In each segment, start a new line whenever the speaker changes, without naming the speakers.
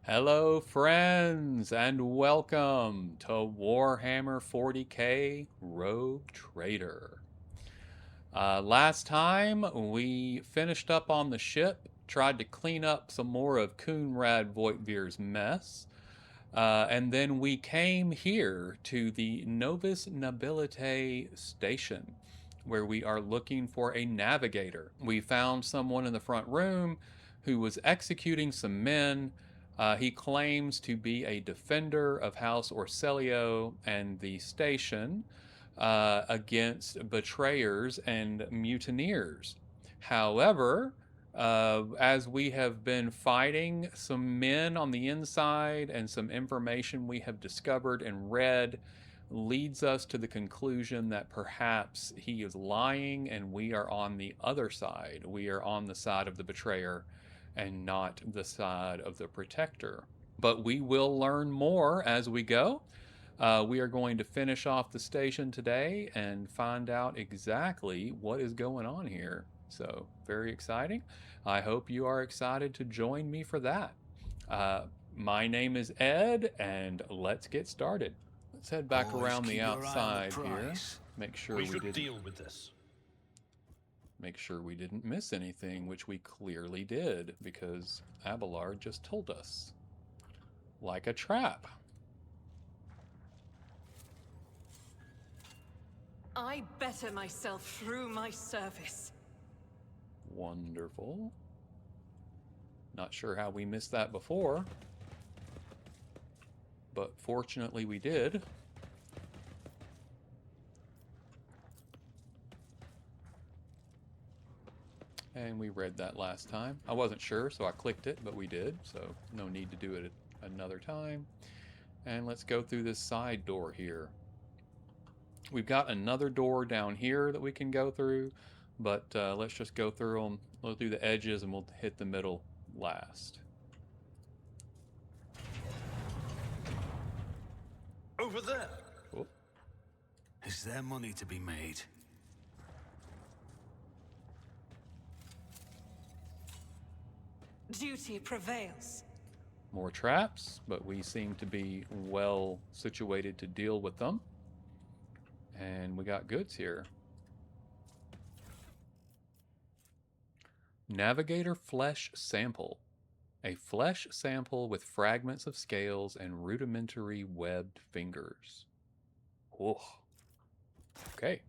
Hello, friends, and welcome to Warhammer 40k Rogue Trader. Last time we finished up on the ship, tried to clean up some more of Coonrad Voigtveer's mess, and then we came here to the Novis Nobilite station, where we are looking for a navigator. We found someone in the front room who was executing some men. He claims to be a defender of House Orselio and the station against betrayers and mutineers. However, as we have been fighting some men on the inside and some information we have discovered and read leads us to the conclusion that perhaps he is lying and we are on the other side. We are on the side of the betrayer and not the side of the protector. But we will learn more as we go. We are going to finish off the station today and find out exactly what is going on here. So, very exciting. I hope you are excited to join me for that. My name is Ed, and let's get started. Let's head back around the outside here. Make sure
we should deal with this.
Make sure we didn't miss anything, which we clearly did, because Abelard just told us. Like a trap.
I better myself through my service.
Wonderful. Not sure how we missed that before, but fortunately we did. And we read that last time. I wasn't sure, so I clicked it, but we did, so no need to do it another time. And let's go through this side door here. We've got another door down here that we can go through, but let's just go through them. We'll do the edges and we'll hit the middle last.
Over there.
Oh.
Is there money to be made?
Duty prevails.
More traps, but we seem to be well situated to deal with them. And we got goods here. Navigator flesh sample. A flesh sample with fragments of scales and rudimentary webbed fingers. Oh. Okay.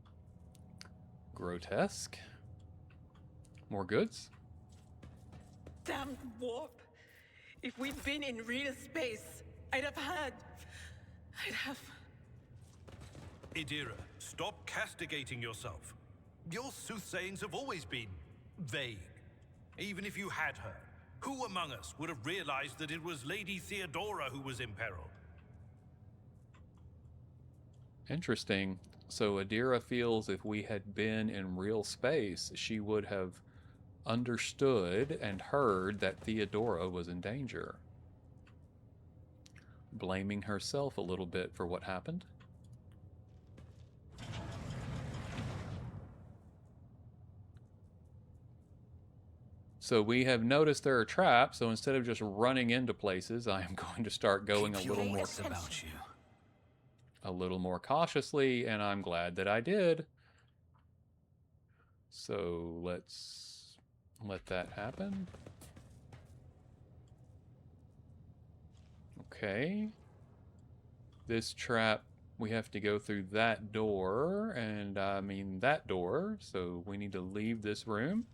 Grotesque. More goods.
Damn warp. If we'd been in real space, I'd have...
Idira, stop castigating yourself. Your soothsayings have always been vague. Even if you had her, who among us would have realized that it was Lady Theodora who was in peril?
Interesting. So Idira feels if we had been in real space, she would have understood and heard that Theodora was in danger. Blaming herself a little bit for what happened. So we have noticed there are traps, so instead of just running into places, I am going to start going a little more cautiously, and I'm glad that I did. So let's let that happen. Okay. This trap, we have to go through that door, and I mean that door, so we need to leave this room.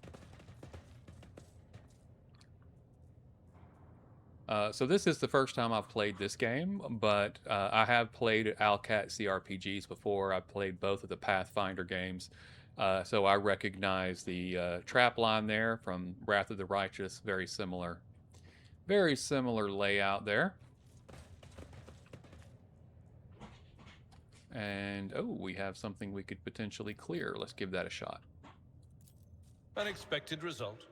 So this is the first time I've played this game, but I have played Alcat CRPGs before. I've played both of the Pathfinder games, so I recognize the trap line there from Wrath of the Righteous. Very similar layout there. And, oh, we have something we could potentially clear. Let's give that a shot.
Unexpected result.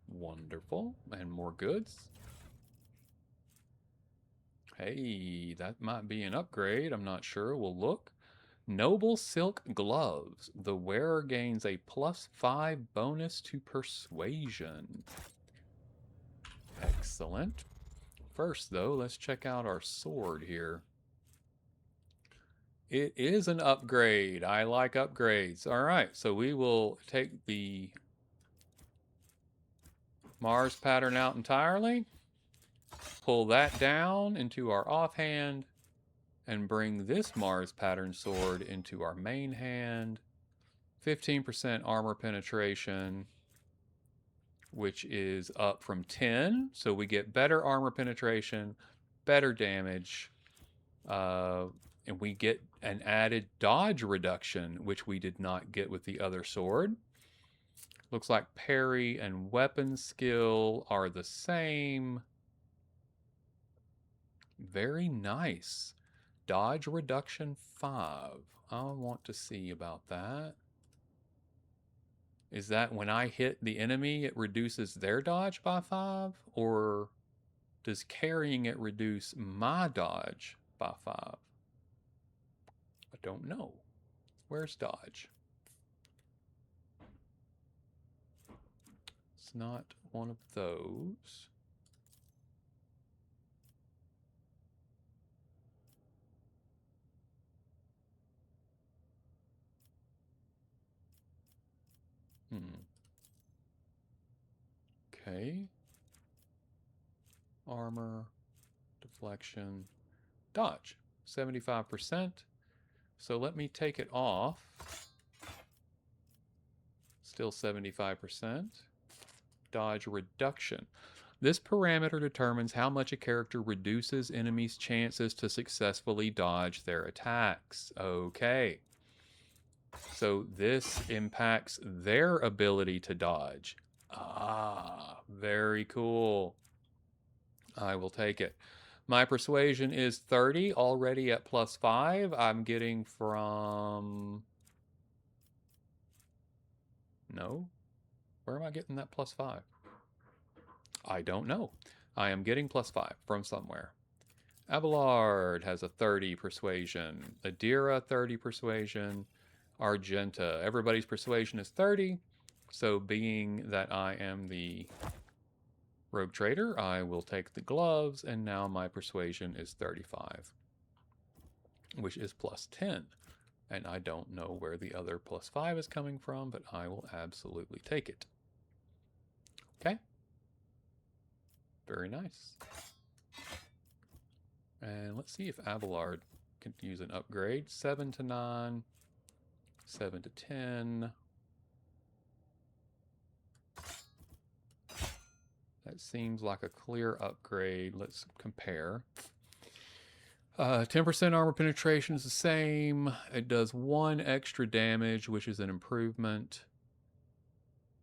Wonderful. And more goods. Hey, that might be an upgrade. I'm not sure. We'll look. Noble silk gloves. The wearer gains a +5 bonus to persuasion. Excellent. First, though, let's check out our sword here. It is an upgrade. I like upgrades. All right, so we will take the Mars pattern out entirely, pull that down into our offhand, and bring this Mars pattern sword into our main hand. 15% armor penetration, which is up from 10. So we get better armor penetration, better damage, and we get an added dodge reduction, which we did not get with the other sword. Looks like parry and weapon skill are the same. Very nice. Dodge reduction 5. I want to see about that. Is that when I hit the enemy, it reduces their dodge by 5? Or does carrying it reduce my dodge by 5? I don't know. Where's dodge? It's not one of those. Okay. Armor, deflection, dodge, 75%. So let me take it off. Still 75%. Dodge reduction. This parameter determines how much a character reduces enemies' chances to successfully dodge their attacks. Okay. So this impacts their ability to dodge. Ah, very cool. I will take it. My persuasion is 30, already at +5. I'm getting from... No? Where am I getting that +5? I don't know. I am getting +5 from somewhere. Abelard has a 30 persuasion. Adira, 30 persuasion. Argenta. Everybody's persuasion is 30. So being that I am the rogue trader, I will take the gloves, and now my persuasion is 35, which is +10. And I don't know where the other +5 is coming from, but I will absolutely take it. Okay. Very nice. And let's see if Abelard can use an upgrade. 7 to 9, 7 to 10. That seems like a clear upgrade. Let's compare. 10% armor penetration is the same. It does 1 extra damage, which is an improvement.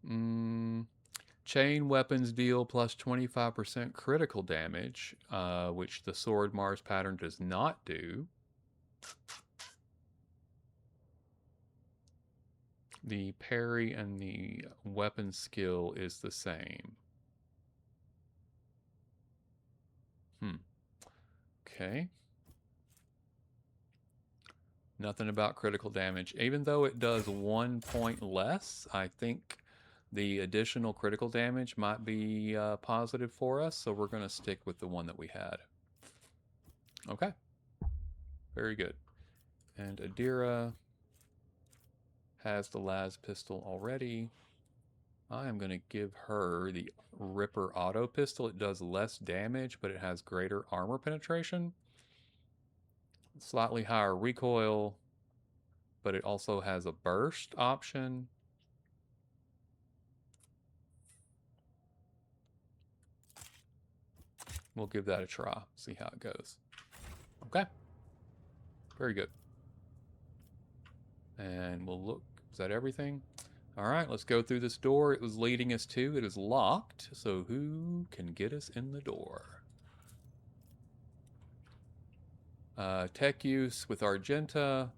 Chain weapons deal plus 25% critical damage, which the sword Mars pattern does not do. The parry and the weapon skill is the same. Okay. Nothing about critical damage. Even though it does 1 point less, I think the additional critical damage might be positive for us, so we're going to stick with the one that we had. Okay. Very good. And Adira has the las pistol already. I am going to give her the Ripper auto pistol. It does less damage, but it has greater armor penetration. Slightly higher recoil, but it also has a burst option. We'll give that a try, see how it goes. Okay. Very good. And we'll look. Is that everything? All right, let's go through this door it was leading us to. It is locked, so who can get us in the door? Tech use with Argenta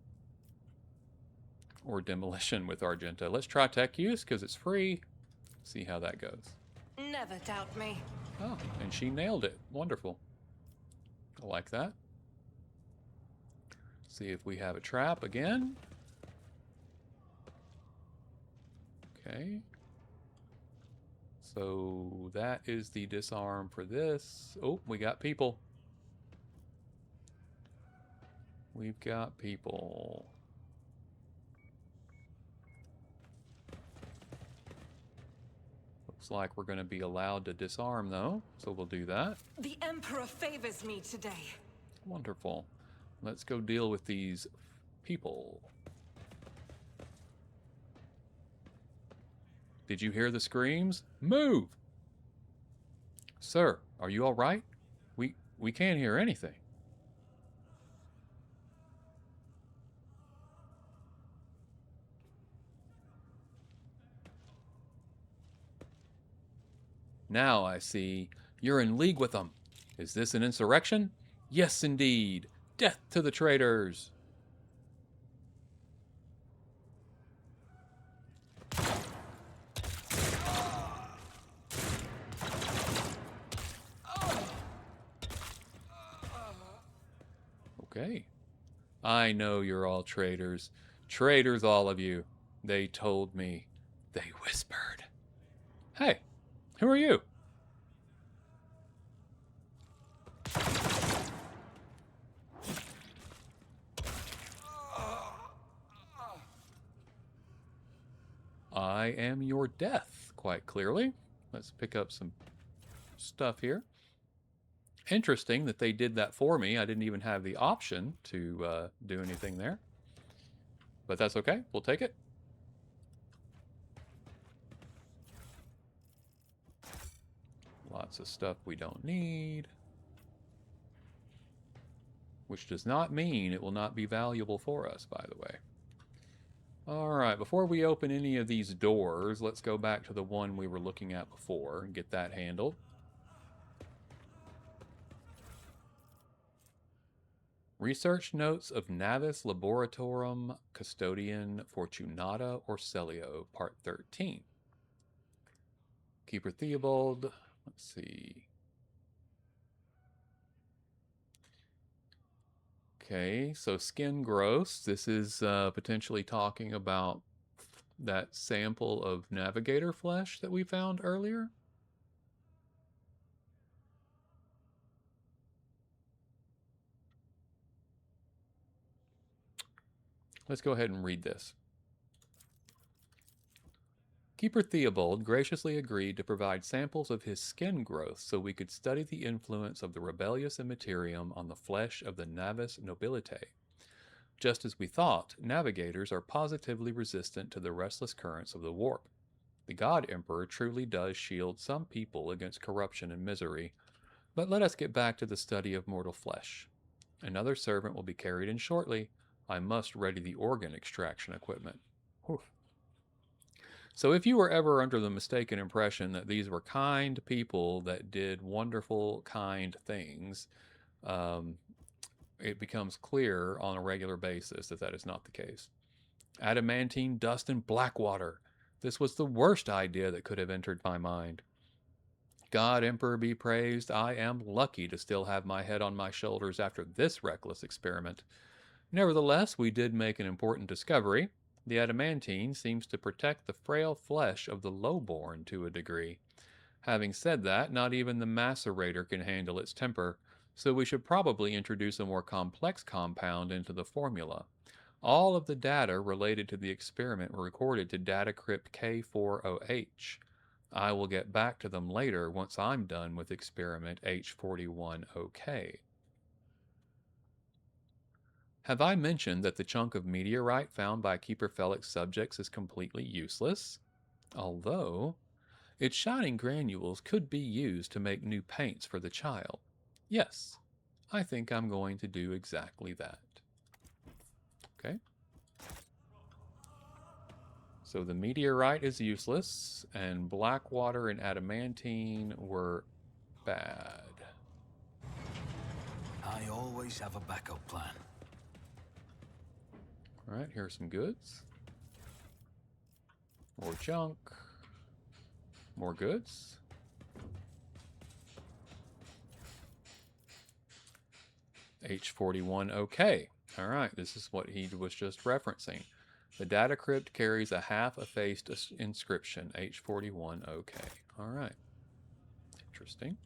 or demolition with Argenta. Let's try tech use because it's free. See how that goes.
Never doubt me.
Oh, and she nailed it. Wonderful. I like that. See if we have a trap again. Okay. Let's So that is the disarm for this. Oh, we got people. We've got people. Looks like we're going to be allowed to disarm, though, so we'll do that.
The Emperor favors me today.
Wonderful. Let's go deal with these people. Did you hear the screams? Move! Sir, are you all right? We can't hear anything. Now I see you're in league with them. Is this an insurrection? Yes, indeed. Death to the traitors. Okay. I know you're all traitors. Traitors, all of you. They told me. They whispered. Hey, who are you? I am your death, quite clearly. Let's pick up some stuff here. Interesting that they did that for me. I didn't even have the option to do anything there. But that's okay. We'll take it. Lots of stuff we don't need. Which does not mean it will not be valuable for us, by the way. Alright, before we open any of these doors, let's go back to the one we were looking at before and get that handled. Research notes of Navis Laboratorum Custodian Fortunata Orselio, Part 13. Keeper Theobald, let's see. Okay, so skin gross. This is potentially talking about that sample of navigator flesh that we found earlier. Let's go ahead and read this. Keeper Theobald graciously agreed to provide samples of his skin growth so we could study the influence of the rebellious immaterium on the flesh of the Novis Nobilite. Just as we thought, navigators are positively resistant to the restless currents of the warp. The God Emperor truly does shield some people against corruption and misery, but let us get back to the study of mortal flesh. Another servant will be carried in shortly. I must ready the organ extraction equipment. Whew. So if you were ever under the mistaken impression that these were kind people that did wonderful, kind things, it becomes clear on a regular basis that that is not the case. Adamantine dust and black water. This was the worst idea that could have entered my mind. God Emperor be praised, I am lucky to still have my head on my shoulders after this reckless experiment. Nevertheless, we did make an important discovery. The adamantine seems to protect the frail flesh of the lowborn to a degree. Having said that, not even the macerator can handle its temper, so we should probably introduce a more complex compound into the formula. All of the data related to the experiment were recorded to datacrypt K40H. I will get back to them later once I'm done with experiment H41OK. Have I mentioned that the chunk of meteorite found by Keeper Felix subjects is completely useless? Although, its shining granules could be used to make new paints for the child. Yes, I think I'm going to do exactly that. Okay. So the meteorite is useless, and black water and adamantine were bad.
I always have a backup plan.
Alright, here are some goods. More junk. More goods. H41 OK. Alright, this is what he was just referencing. The data crypt carries a half-effaced inscription, H41 OK. All right. Interesting.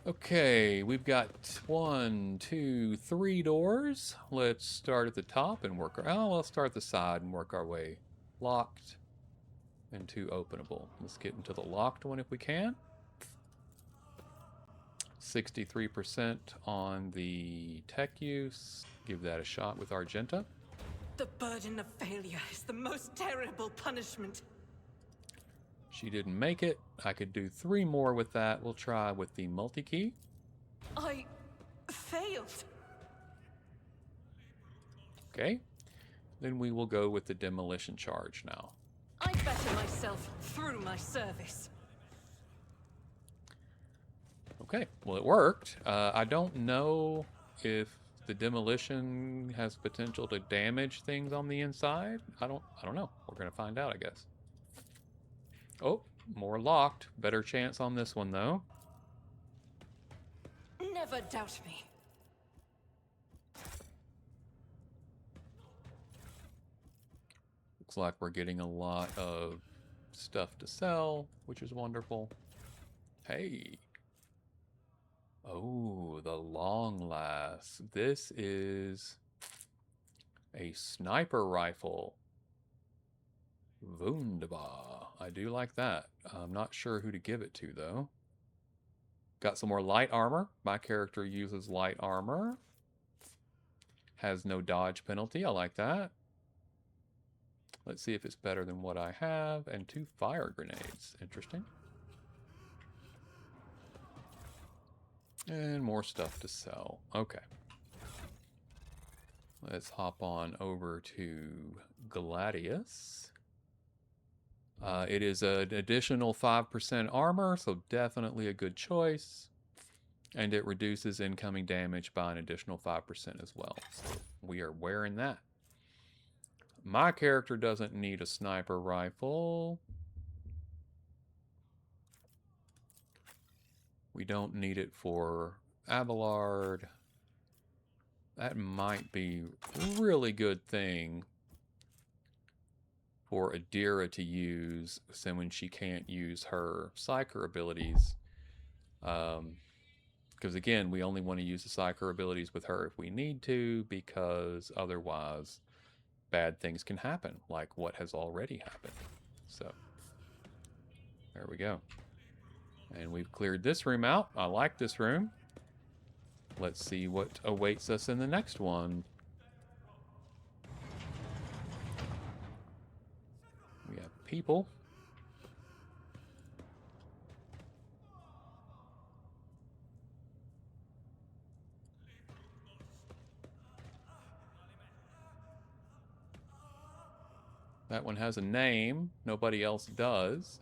Okay, we've got 1, 2, 3 doors. Let's start at the top and work our... Oh, let's start at the side and work our way. Locked and 2 openable. Let's get into the locked one if we can. 63% on the tech use. Give that a shot with Argenta.
The burden of failure is the most terrible punishment.
She didn't make it. I could do 3 more with that. We'll try with the multi-key.
I failed.
Okay. Then we will go with the demolition charge now.
I better myself through my service.
Okay, well it worked. I don't know if the demolition has potential to damage things on the inside. I don't know. We're gonna find out, I guess. Oh, more locked. Better chance on this one though.
Never doubt me.
Looks like we're getting a lot of stuff to sell, which is wonderful. Hey. Oh, the long last. This is a sniper rifle. Wunderbar. I do like that. I'm not sure who to give it to, though. Got some more light armor. My character uses light armor. Has no dodge penalty. I like that. Let's see if it's better than what I have. And 2 fire grenades. Interesting. And more stuff to sell. Okay. Let's hop on over to Gladius. It is an additional 5% armor, so definitely a good choice. And it reduces incoming damage by an additional 5% as well. So we are wearing that. My character doesn't need a sniper rifle. We don't need it for Abelard. That might be a really good thing for Adira to use, so when she can't use her Psyker abilities. Because again, we only want to use the Psyker abilities with her if we need to, because otherwise bad things can happen, like what has already happened. So, there we go. And we've cleared this room out. I like this room. Let's see what awaits us in the next one. We have people. That one has a name. Nobody else does.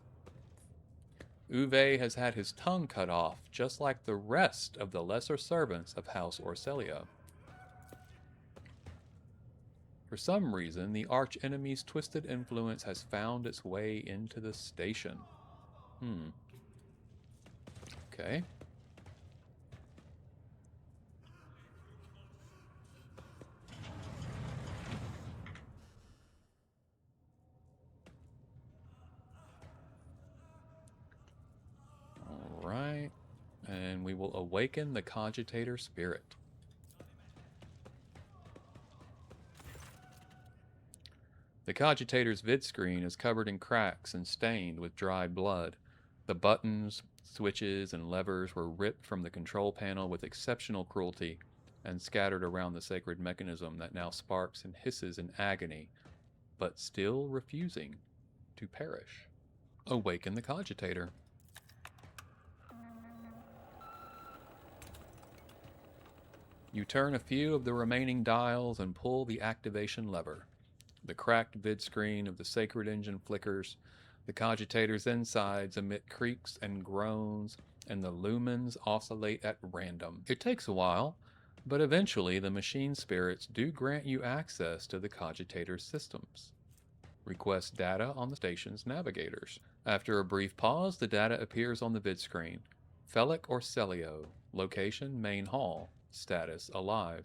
Uwe has had his tongue cut off, just like the rest of the lesser servants of House Orcelia. For some reason, the arch-enemy's twisted influence has found its way into the station. Okay. Alright. And we will awaken the cogitator spirit. The cogitator's vid screen is covered in cracks and stained with dried blood. The buttons, switches, and levers were ripped from the control panel with exceptional cruelty and scattered around the sacred mechanism that now sparks and hisses in agony, but still refusing to perish. Awaken the cogitator. You turn a few of the remaining dials and pull the activation lever. The cracked vid screen of the sacred engine flickers, the cogitator's insides emit creaks and groans, and the lumens oscillate at random. It takes a while, but eventually the machine spirits do grant you access to the cogitator's systems. Request data on the station's navigators. After a brief pause, the data appears on the vid screen. Felic Orcelio, location main hall, status alive.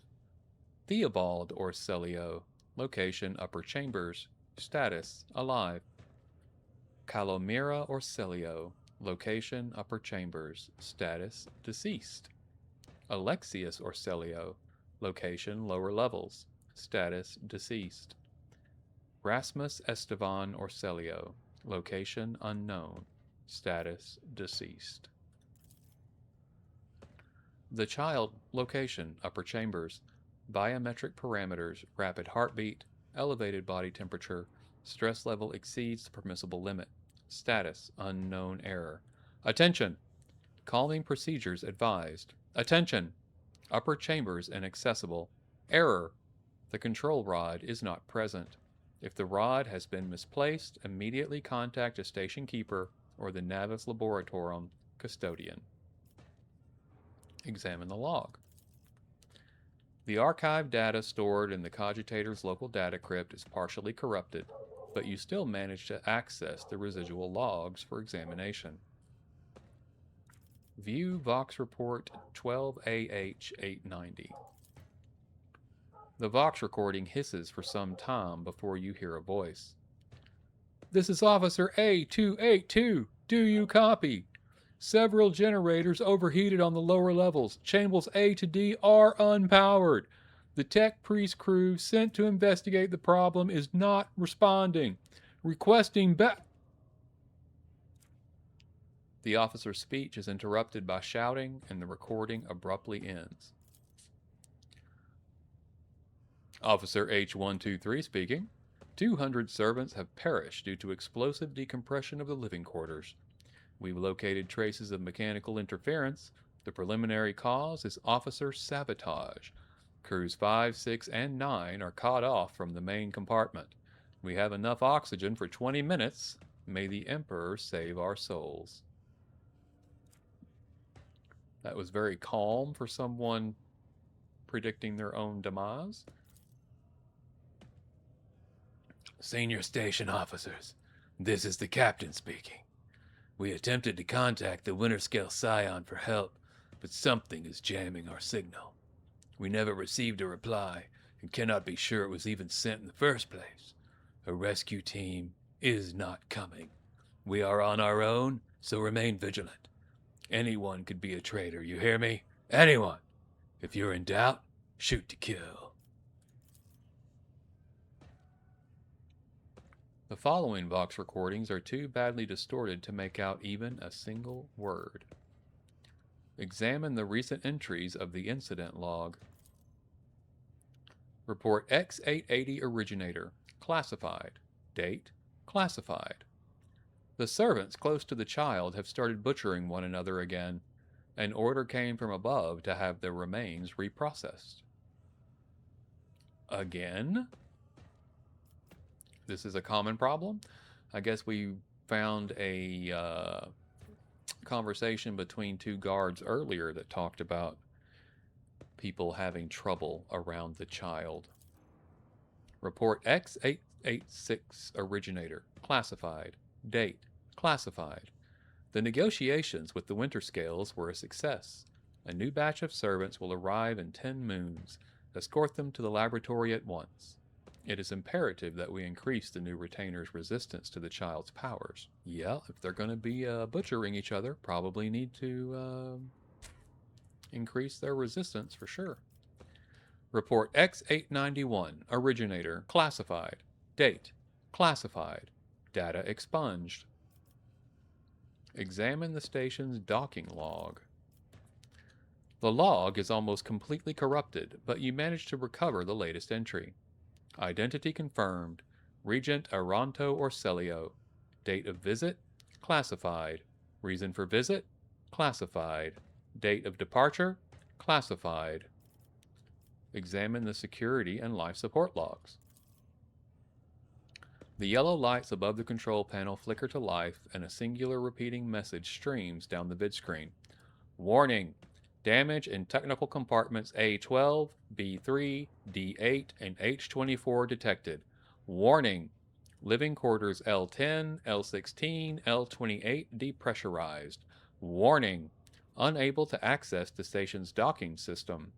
Theobald Orcelio, location upper chambers, status alive. Calomira or Celio. Location, upper chambers. Status, deceased. Alexius or Celio. Location, lower levels. Status, deceased. Rasmus Estevan or Celio. Location, unknown. Status, deceased. The child, location, upper chambers. Biometric parameters, rapid heartbeat, elevated body temperature, stress level exceeds the permissible limit. Status, unknown error. Attention! Calming procedures advised. Attention! Upper chambers inaccessible. Error! The control rod is not present. If the rod has been misplaced, immediately contact a station keeper or the Novis Laboratorum custodian. Examine the log. The archive data stored in the Cogitator's local data crypt is partially corrupted, but you still manage to access the residual logs for examination. View Vox Report 12AH890. The Vox recording hisses for some time before you hear a voice. This is Officer A282. Do you copy? Several generators overheated on the lower levels. Chambers A to D are unpowered. The tech priest crew sent to investigate the problem is not responding. Requesting back. The officer's speech is interrupted by shouting, and the recording abruptly ends. Officer H123 speaking. 200 servants have perished due to explosive decompression of the living quarters. We've located traces of mechanical interference. The preliminary cause is officer sabotage. Crews 5, 6, and 9 are caught off from the main compartment. We have enough oxygen for 20 minutes. May the Emperor save our souls. That was very calm for someone predicting their own demise. Senior station officers, this is the captain speaking. We attempted to contact the Winterscale Scion for help, but something is jamming our signal. We never received a reply and cannot be sure it was even sent in the first place. A rescue team is not coming. We are on our own, so remain vigilant. Anyone could be a traitor, you hear me? Anyone! If you're in doubt, shoot to kill. The following Vox recordings are too badly distorted to make out even a single word. Examine the recent entries of the incident log. Report X880 originator, classified. Date, classified. The servants close to the child have started butchering one another again. An order came from above to have their remains reprocessed. Again? This is a common problem. I guess we found a conversation between two guards earlier that talked about people having trouble around the child. Report X886 originator, classified. Date, classified. The negotiations with the Winterscales were a success. A new batch of servants will arrive in 10 moons. Escort them to the laboratory at once. It is imperative that we increase the new retainer's resistance to the child's powers. Yeah, if they're going to be butchering each other, probably need to increase their resistance for sure. Report X891, originator, classified. Date, classified. Data expunged. Examine the station's docking log. The log is almost completely corrupted, but you manage to recover the latest entry. Identity confirmed. Regent Aranto or Celio. Date of visit, classified. Reason for visit, classified. Date of departure, classified. Examine the security and life support logs. The yellow lights above the control panel flicker to life, and a singular repeating message streams down the vidscreen. Warning! Damage in technical compartments A12, B3, D8, and H24 detected. Warning! Living quarters L10, L16, L28 depressurized. Warning! Unable to access the station's docking system.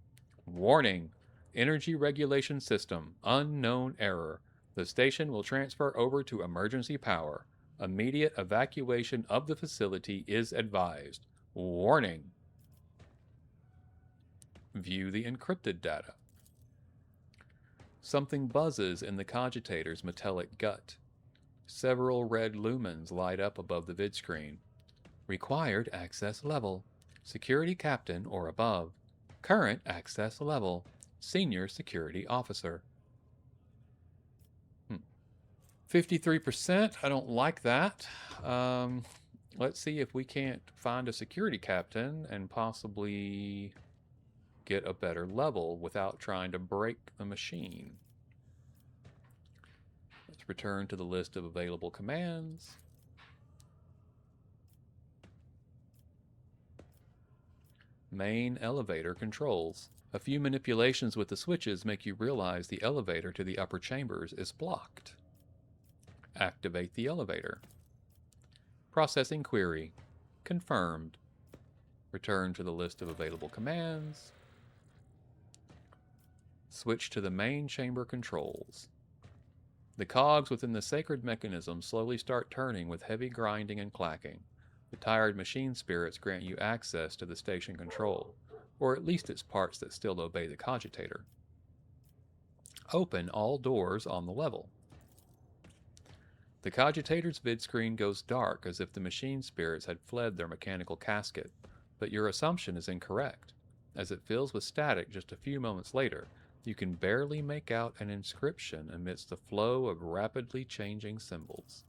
Warning! Energy regulation system, unknown error. The station will transfer over to emergency power. Immediate evacuation of the facility is advised. Warning. View the encrypted data. Something buzzes in the cogitator's metallic gut. Several red lumens light up above the vid screen. Required access level. Security captain or above. Current access level. Senior security officer. 53%. I don't like that. Let's see if we can't find a security captain and possibly get a better level without trying to break the machine. Let's return to the list of available commands. Main elevator controls. A few manipulations with the switches make you realize the elevator to the upper chambers is blocked. Activate the elevator. Processing query. Confirmed. Return to the list of available commands. Switch to the main chamber controls. The cogs within the sacred mechanism slowly start turning with heavy grinding and clacking. The tired machine spirits grant you access to the station control, or at least its parts that still obey the cogitator. Open all doors on the level. The cogitator's vid screen goes dark as if the machine spirits had fled their mechanical casket, but your assumption is incorrect. As it fills with static just a few moments later, you can barely make out an inscription amidst the flow of rapidly changing symbols.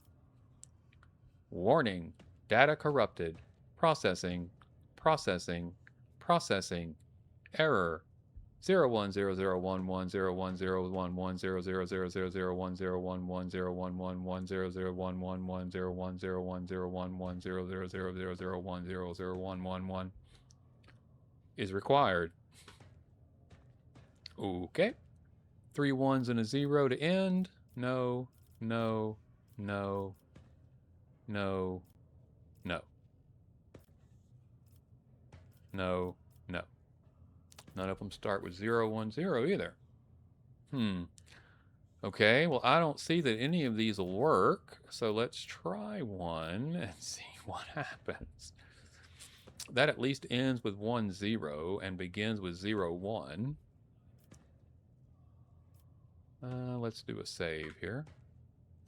Warning! Data corrupted. Processing. Processing. Processing. Error. 0101010000111111111111001010101010101010101011 is required. Okay. 3 1s and a 0 to end. No, no, no, no, no. No, no. None of them start with 0, 1, 0 either. Okay, well, I don't see that any of these will work, so let's try one and see what happens. That at least ends with 1, 0 and begins with 0, 1. Let's do a save here.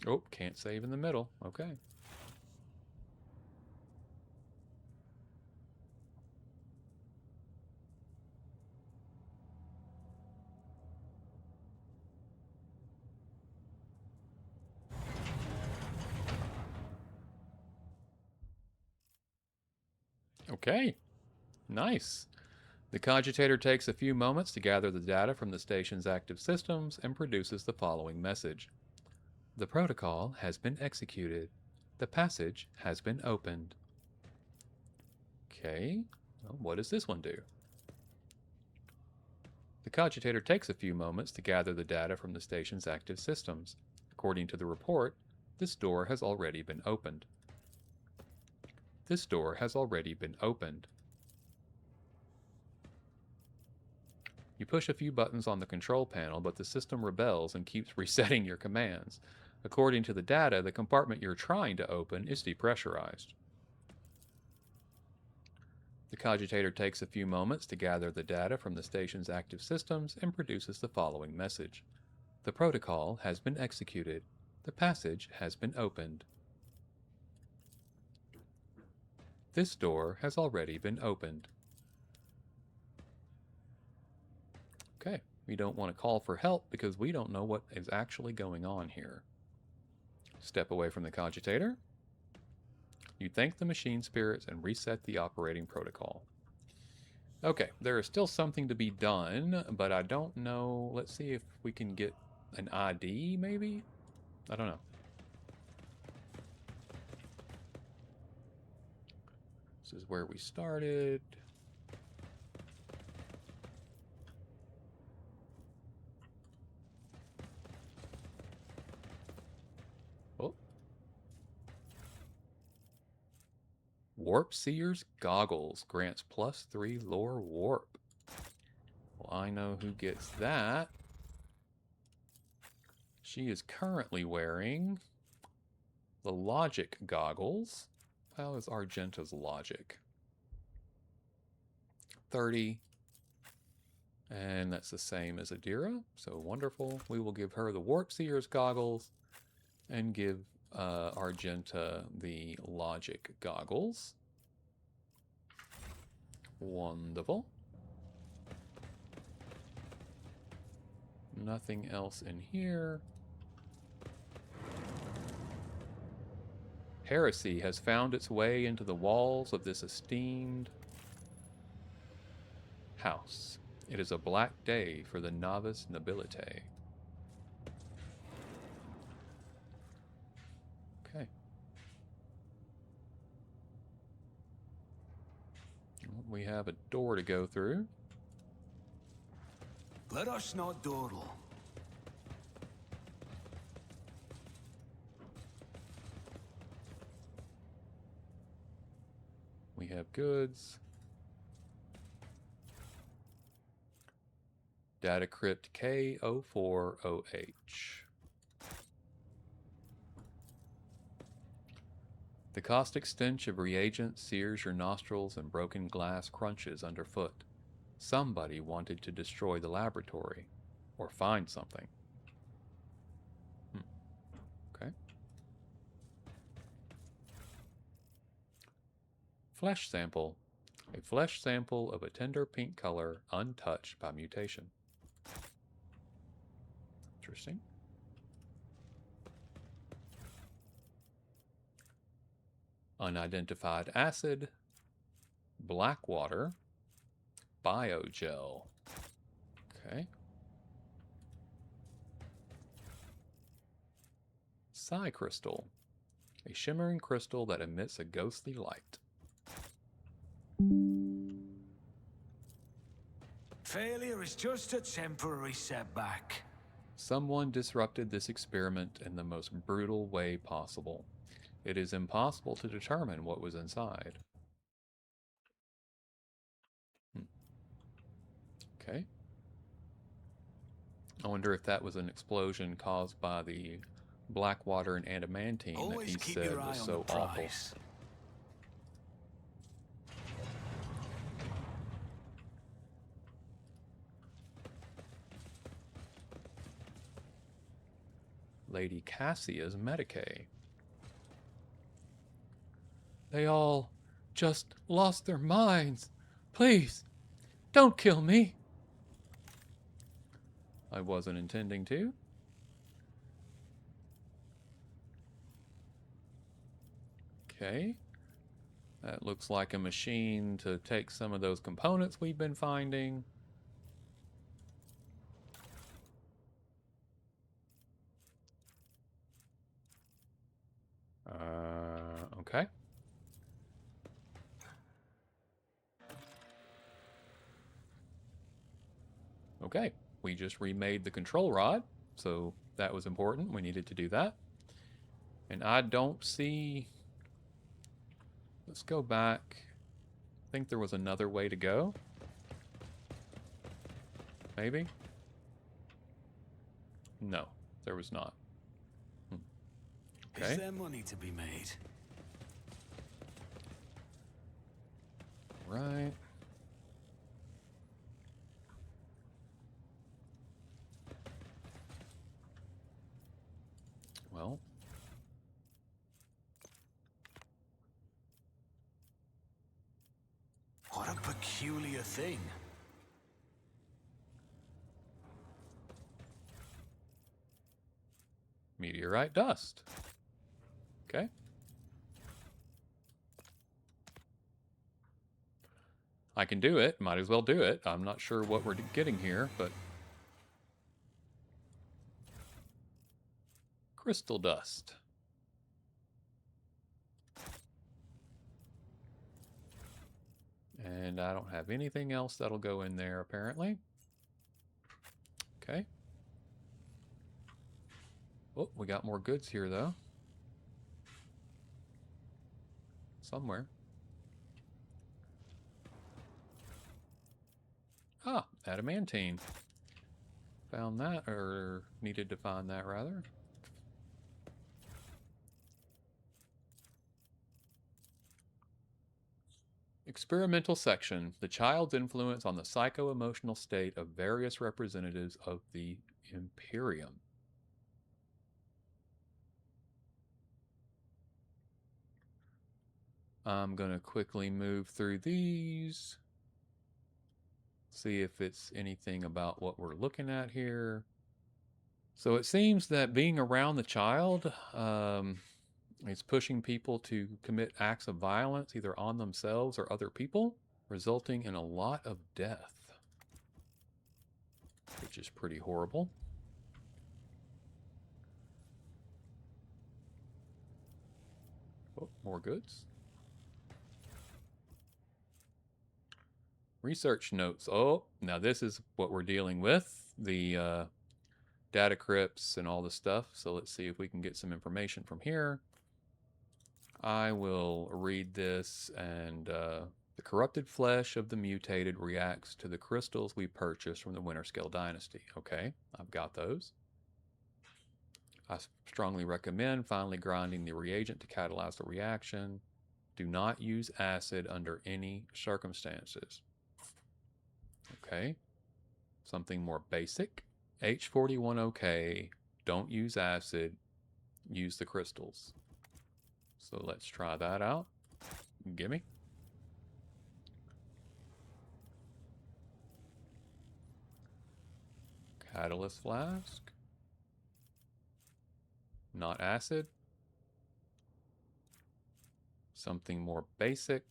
Oh, can't save in the middle. Okay. Okay, nice. The cogitator takes a few moments to gather the data from the station's active systems and produces the following message. The protocol has been executed. The passage has been opened. Okay, well, what does this one do? The cogitator takes a few moments to gather the data from the station's active systems. According to the report, this door has already been opened. This door has already been opened. You push a few buttons on the control panel, but the system rebels and keeps resetting your commands. According to the data, the compartment you're trying to open is depressurized. The cogitator takes a few moments to gather the data from the station's active systems and produces the following message. The protocol has been executed. The passage has been opened. This door has already been opened. Okay, we don't want to call for help because we don't know what is actually going on here. Step away from the cogitator. You thank the machine spirits and reset the operating protocol. Okay, there is still something to be done, but I don't know. Let's see if we can get an ID, maybe? I don't know. This is where we started. Oh. Warp Seer's Goggles grants +3 lore warp. Well, I know who gets that. She is currently wearing the logic goggles. How is Argenta's logic? 30. And that's the same as Adira, so wonderful. We will give her the Warp Seer's goggles and give Argenta the logic goggles. Wonderful. Nothing else in here. Heresy has found its way into the walls of this esteemed house. It is a black day for the Novis Nobilite. Okay. We have a door to go through.
Let us not dawdle.
We have goods. Data crypt K040H. The caustic stench of reagents sears your nostrils and broken glass crunches underfoot. Somebody wanted to destroy the laboratory, or find something. Okay. Flesh sample. A flesh sample of a tender pink color, untouched by mutation. Interesting. Unidentified acid, black water, biogel. Okay. Psi crystal, a shimmering crystal that emits a ghostly light.
Failure is just a temporary setback.
Someone disrupted this experiment in the most brutal way possible. It is impossible to determine what was inside. Okay. I wonder if that was an explosion caused by the black water and adamantine
Always
that he
keep
said
your eye
was
on
so
the
awful.
prize.
Lady Cassia's Medicae. They all just lost their minds. Please, don't kill me. I wasn't intending to. Okay. That looks like a machine to take some of those components we've been finding. Okay. Okay, we just remade the control rod, so that was important. We needed to do that. And I don't see... Let's go back. I think there was another way to go. Maybe? No, there was not. Okay.
Is there money to be made?
Right. Well.
What a peculiar thing.
Meteorite dust. Okay. I can do it. Might as well do it. I'm not sure what we're getting here, but... Crystal dust. And I don't have anything else that'll go in there, apparently. Okay. Oh, we got more goods here, though. Somewhere. Ah, adamantine. Found that, or needed to find that, rather. Experimental section. The child's influence on the psycho-emotional state of various representatives of the Imperium. I'm going to quickly move through these. See if it's anything about what we're looking at here. So it seems that being around the child is pushing people to commit acts of violence, either on themselves or other people, resulting in a lot of death, which is pretty horrible. Oh, more goods. Research notes. Oh, now this is what we're dealing with. The data crypts and all this stuff. So let's see if we can get some information from here. I will read this. And the corrupted flesh of the mutated reacts to the crystals we purchased from the Winterscale Dynasty. Okay, I've got those. I strongly recommend finally grinding the reagent to catalyze the reaction. Do not use acid under any circumstances. Okay, something more basic. H41OK, don't use acid, use the crystals. So let's try that out. Gimme. Catalyst flask. Not acid. Something more basic.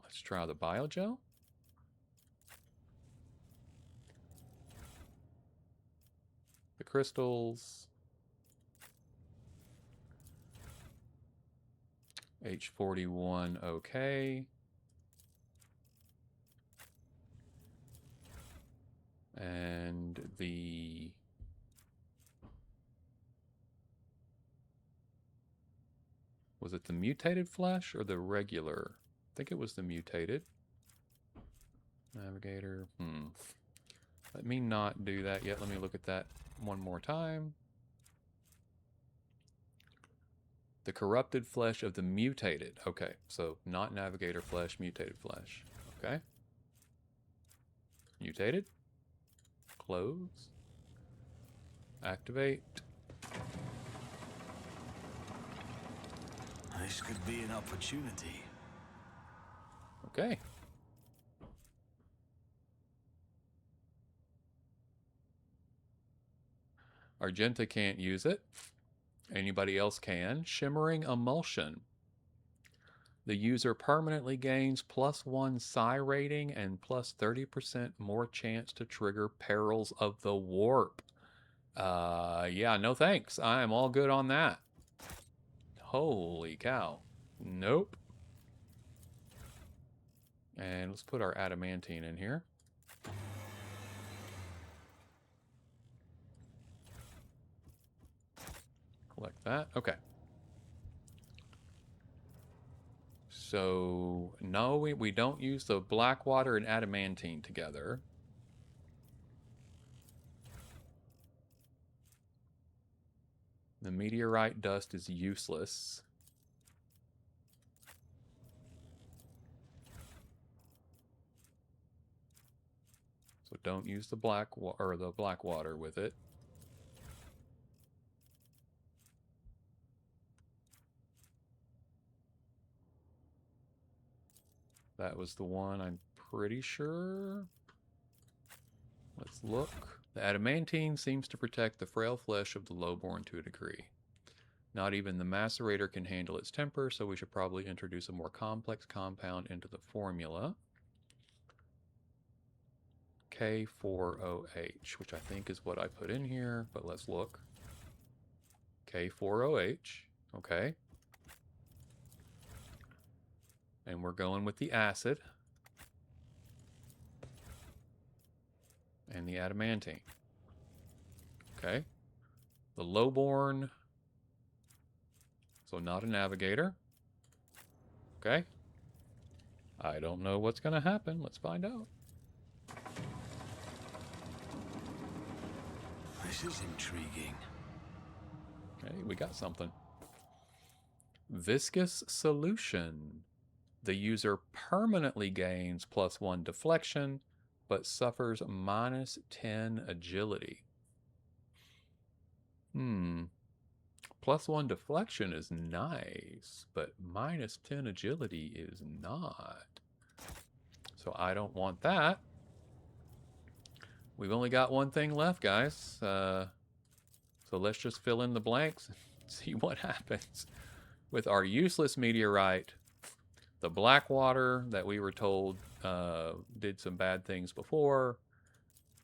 Let's try the biogel. The crystals. H41 okay. And the was it the mutated flesh or the regular? I think it was the mutated. Navigator. Let me not do that yet. Let me look at that one more time. The corrupted flesh of the mutated. Okay, so not navigator flesh, mutated flesh. Okay. Mutated. Close. Activate.
This could be an opportunity.
Okay. Argenta can't use it. Anybody else can. Shimmering Emulsion. The user permanently gains +1 psi rating and plus 30% more chance to trigger Perils of the Warp. Yeah, no thanks. I am all good on that. Holy cow. Nope. And let's put our adamantine in here. Collect that. Okay. So, no, we don't use the black water and adamantine together. The meteorite dust is useless. So don't use the black water with it. That was the one, I'm pretty sure. Let's look. The adamantine seems to protect the frail flesh of the lowborn to a degree. Not even the macerator can handle its temper, so we should probably introduce a more complex compound into the formula. K4OH, which I think is what I put in here, but let's look. K4OH, okay. And we're going with the acid. And the adamantine. Okay. The lowborn. So not a navigator. Okay. I don't know what's going to happen. Let's find out.
This is intriguing.
Okay, we got something. Viscous solution. The user permanently gains +1 deflection, but suffers -10 agility. +1 deflection is nice, but -10 agility is not. So I don't want that. We've only got one thing left, guys. So let's just fill in the blanks and see what happens. With our useless meteorite, the Blackwater that we were told did some bad things before,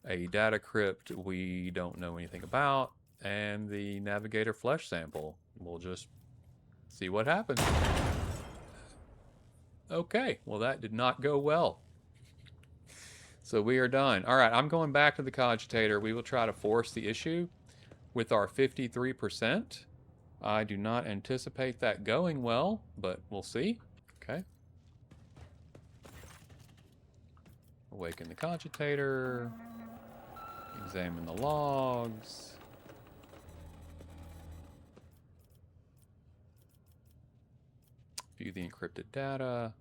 a data crypt we don't know anything about, and the Navigator flesh sample. We'll just see what happens. Okay, well that did not go well. So we are done. All right, I'm going back to the cogitator. We will try to force the issue with our 53%. I do not anticipate that going well, but we'll see. Okay. Awaken the cogitator. Examine the logs. View the encrypted data.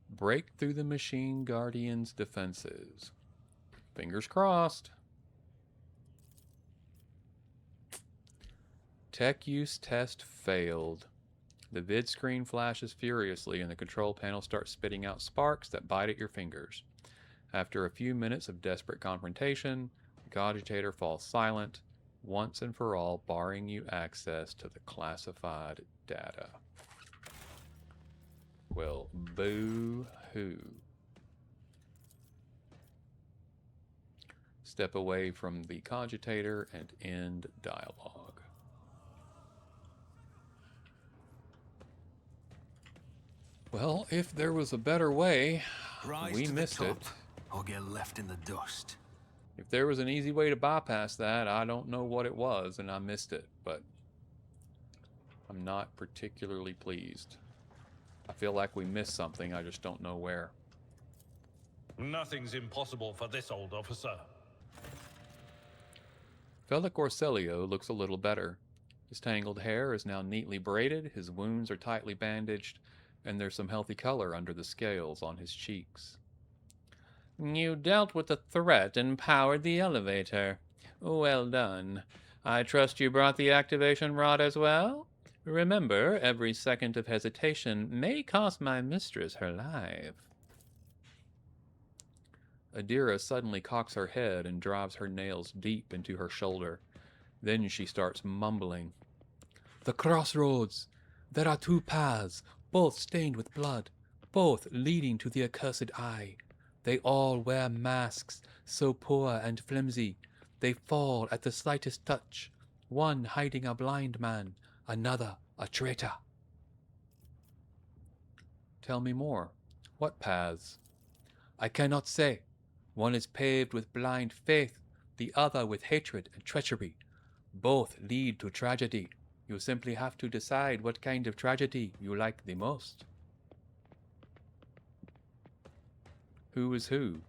Break through the machine guardian's defenses. Fingers crossed. Tech use test failed. The vid screen flashes furiously and the control panel starts spitting out sparks that bite at your fingers. After a few minutes of desperate confrontation, the cogitator falls silent, once and for all, barring you access to the classified data. Well, boo-hoo. Step away from the cogitator and end dialogue. Well, if there was a better way, we missed it.
Or get left in the dust.
If there was an easy way to bypass that, I don't know what it was, and I missed it, but I'm not particularly pleased. I feel like we missed something, I just don't know where.
Nothing's impossible for this old officer.
Felic Orselio looks a little better. His tangled hair is now neatly braided, his wounds are tightly bandaged, and there's some healthy color under the scales on his cheeks. You dealt with the threat and powered the elevator. Well done. I trust you brought the activation rod as well? Remember, every second of hesitation may cost my mistress her life. Adira suddenly cocks her head and drives her nails deep into her shoulder. Then she starts mumbling. The crossroads! There are two paths, both stained with blood, both leading to the accursed eye. They all wear masks, so poor and flimsy. They fall at the slightest touch, one hiding a blind man, another a traitor. Tell me more. What paths? I cannot say. One is paved with blind faith, the other with hatred and treachery. Both lead to tragedy. You simply have to decide what kind of tragedy you like the most. Who is who?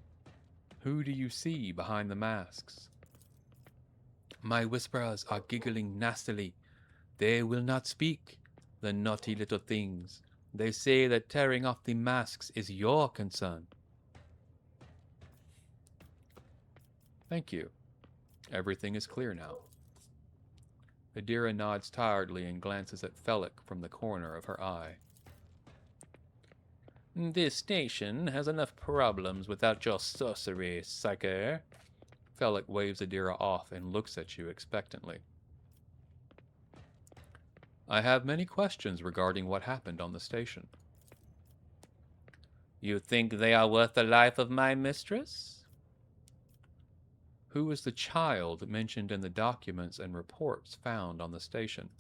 Who do you see behind the masks? My whisperers are giggling nastily. They will not speak, the naughty little things. They say that tearing off the masks is your concern. Thank you. Everything is clear now. Adira nods tiredly and glances at Felic from the corner of her eye. This station has enough problems without your sorcery, psyker. Felic waves Adira off and looks at you expectantly. I have many questions regarding what happened on the station. You think they are worth the life of my mistress? Who is the child mentioned in the documents and reports found on the station?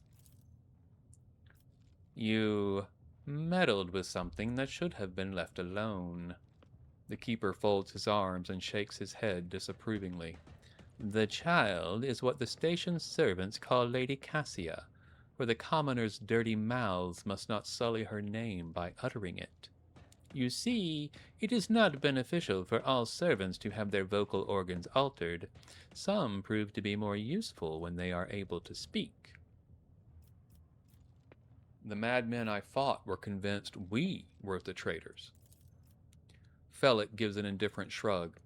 You meddled with something that should have been left alone. The keeper folds his arms and shakes his head disapprovingly. The child is what the station's servants call Lady Cassia, for the commoners' dirty mouths must not sully her name by uttering it. You see, it is not beneficial for all servants to have their vocal organs altered. Some prove to be more useful when they are able to speak. The madmen I fought were convinced we were the traitors. Felix gives an indifferent shrug.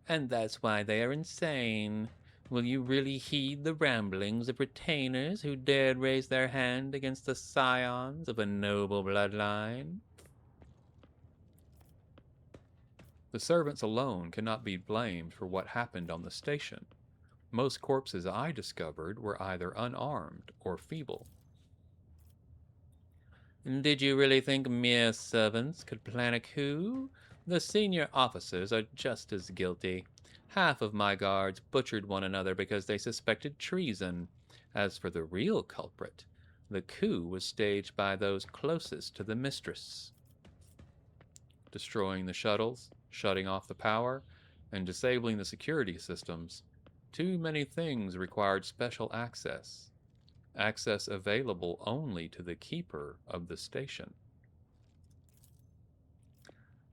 And that's why they are insane. Will you really heed the ramblings of retainers who dared raise their hand against the scions of a noble bloodline? The servants alone cannot be blamed for what happened on the station. Most corpses I discovered were either unarmed or feeble. Did you really think mere servants could plan a coup? The senior officers are just as guilty. Half of my guards butchered one another because they suspected treason. As for the real culprit, the coup was staged by those closest to the mistress. Destroying the shuttles, shutting off the power, and disabling the security systems. Too many things required special access. Access available only to the keeper of the station.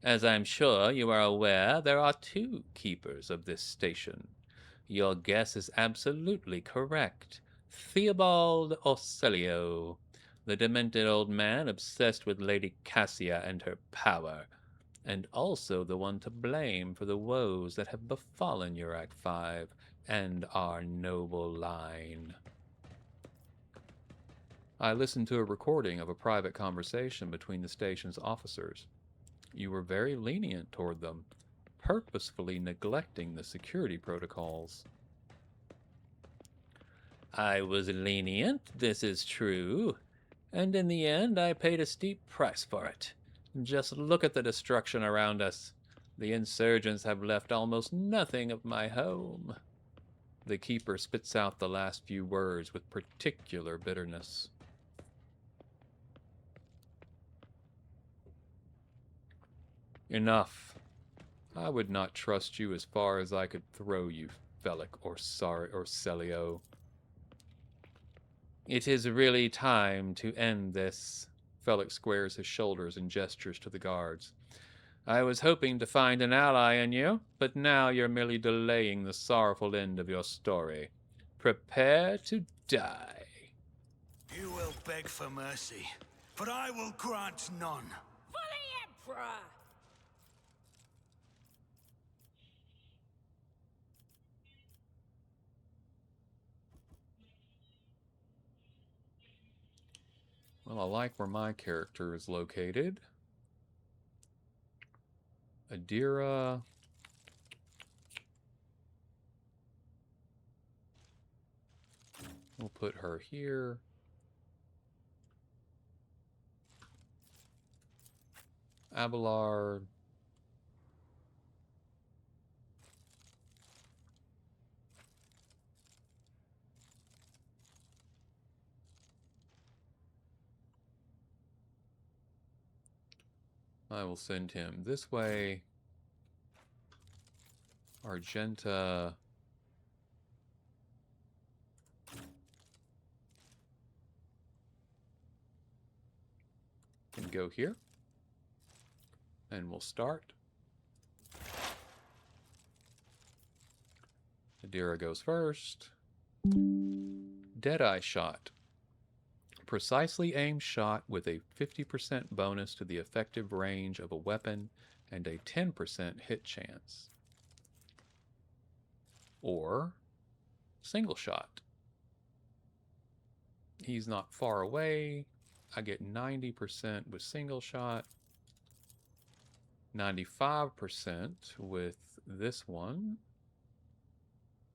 As I'm sure you are aware, there are two keepers of this station. Your guess is absolutely correct. Theobald Orselio, the demented old man obsessed with Lady Cassia and her power, and also the one to blame for the woes that have befallen Urac 5 and our noble line. I listened to a recording of a private conversation between the station's officers. You were very lenient toward them, purposefully neglecting the security protocols. I was lenient, this is true, and in the end I paid a steep price for it. Just look at the destruction around us. The insurgents have left almost nothing of my home. The keeper spits out the last few words with particular bitterness. Enough. I would not trust you as far as I could throw you, Felix or Celio. It is really time to end this. Felix squares his shoulders and gestures to the guards. I was hoping to find an ally in you, but now you're merely delaying the sorrowful end of your story. Prepare to die.
You will beg for mercy, but I will grant none.
For the Emperor!
Well, I like where my character is located. Adira. We'll put her here. Abelard. I will send him this way. Argenta. Can go here. And we'll start. Adira goes first. Deadeye shot. Precisely aimed shot with a 50% bonus to the effective range of a weapon and a 10% hit chance. Or single shot. He's not far away. I get 90% with single shot. 95% with this one.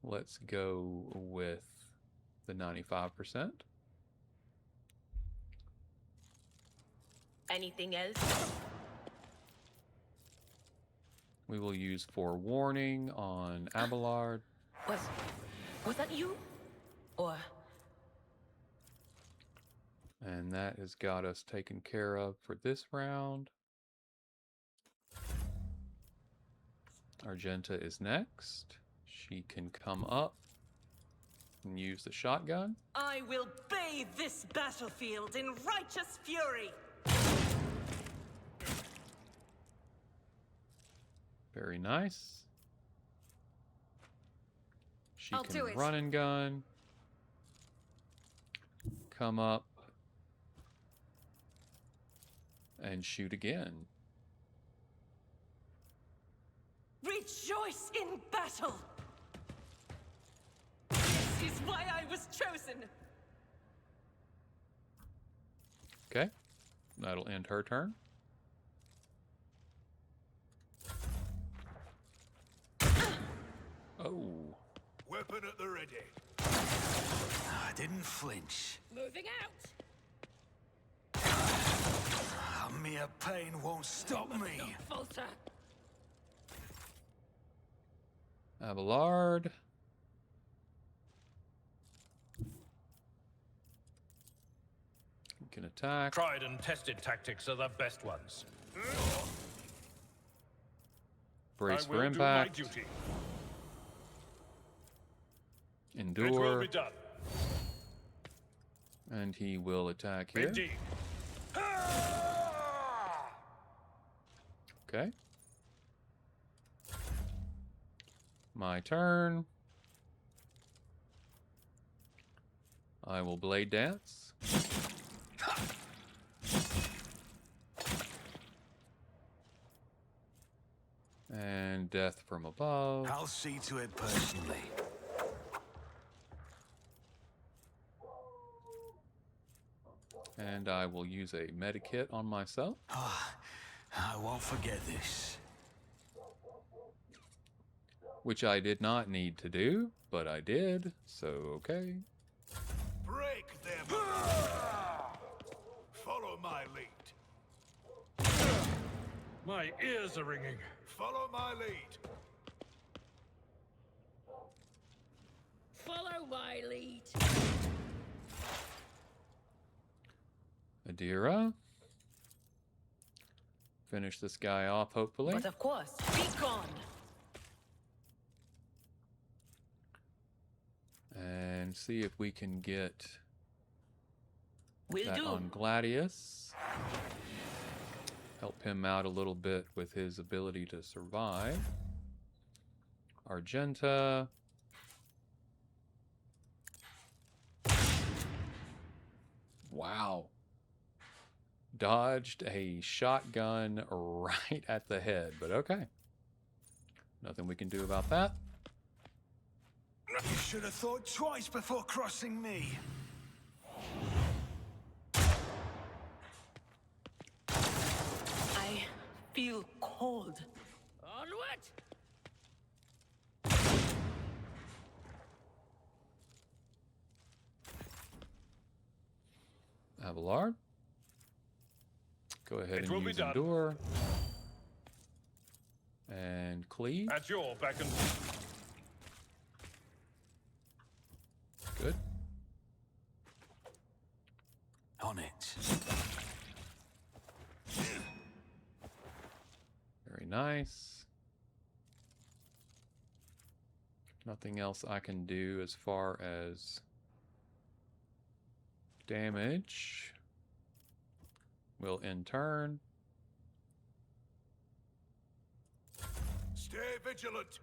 Let's go with the 95%.
Anything else?
We will use forewarning on Abelard.
Was that you? Or
And that has got us taken care of for this round. Argenta is next. She can come up and use the shotgun.
I will bathe this battlefield in righteous fury!
Very nice. She
I'll
can
do it.
run and gun. Come up. and shoot again.
Rejoice in battle! This is why I was chosen!
Okay, that'll end her turn. Oh.
Weapon at the ready. I didn't flinch.
Moving out.
Mere pain won't stop me.
Falter.
Abelard. You can attack.
Tried and tested tactics are the best ones.
Brace
I
for
will
impact.
do my duty. It will
Endure.
be done.
And he will attack here.
Indeed.
Okay. My turn. I will blade dance. And death from above.
I'll see to it personally.
And I will use a medikit on myself.
I won't forget this.
Which I did not need to do, but I did, so okay.
Break them! Follow my lead.
My ears are ringing.
Follow my lead.
Follow my lead.
Adira. Finish this guy off, hopefully.
But of course, be gone!
And see if we can get
Will
that
do.
on Gladius. Help him out a little bit with his ability to survive. Argenta. Wow. Dodged a shotgun right at the head, but okay. Nothing we can do about that.
You should have thought twice before crossing me.
I feel cold.
Onward.
Abelard. Go ahead
It
and
will be
use
done.
Endure. And Cleave.
At your beck and
Good.
On it.
Very nice. Nothing else I can do as far as damage. Will end turn.
Stay vigilant.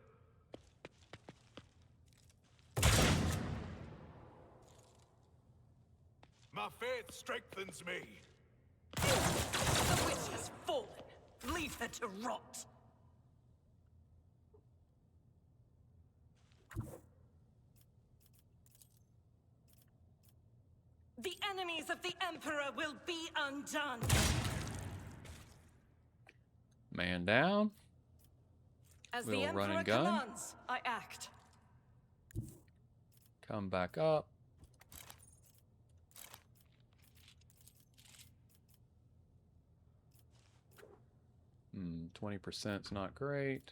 My faith strengthens me.
The witch has fallen. Leave her to rot. The enemies of the Emperor will be undone.
Man down.
As
We'll
the
run
Emperor
and gun.
commands, I act.
Come back up. Hmm, 20%'s not great.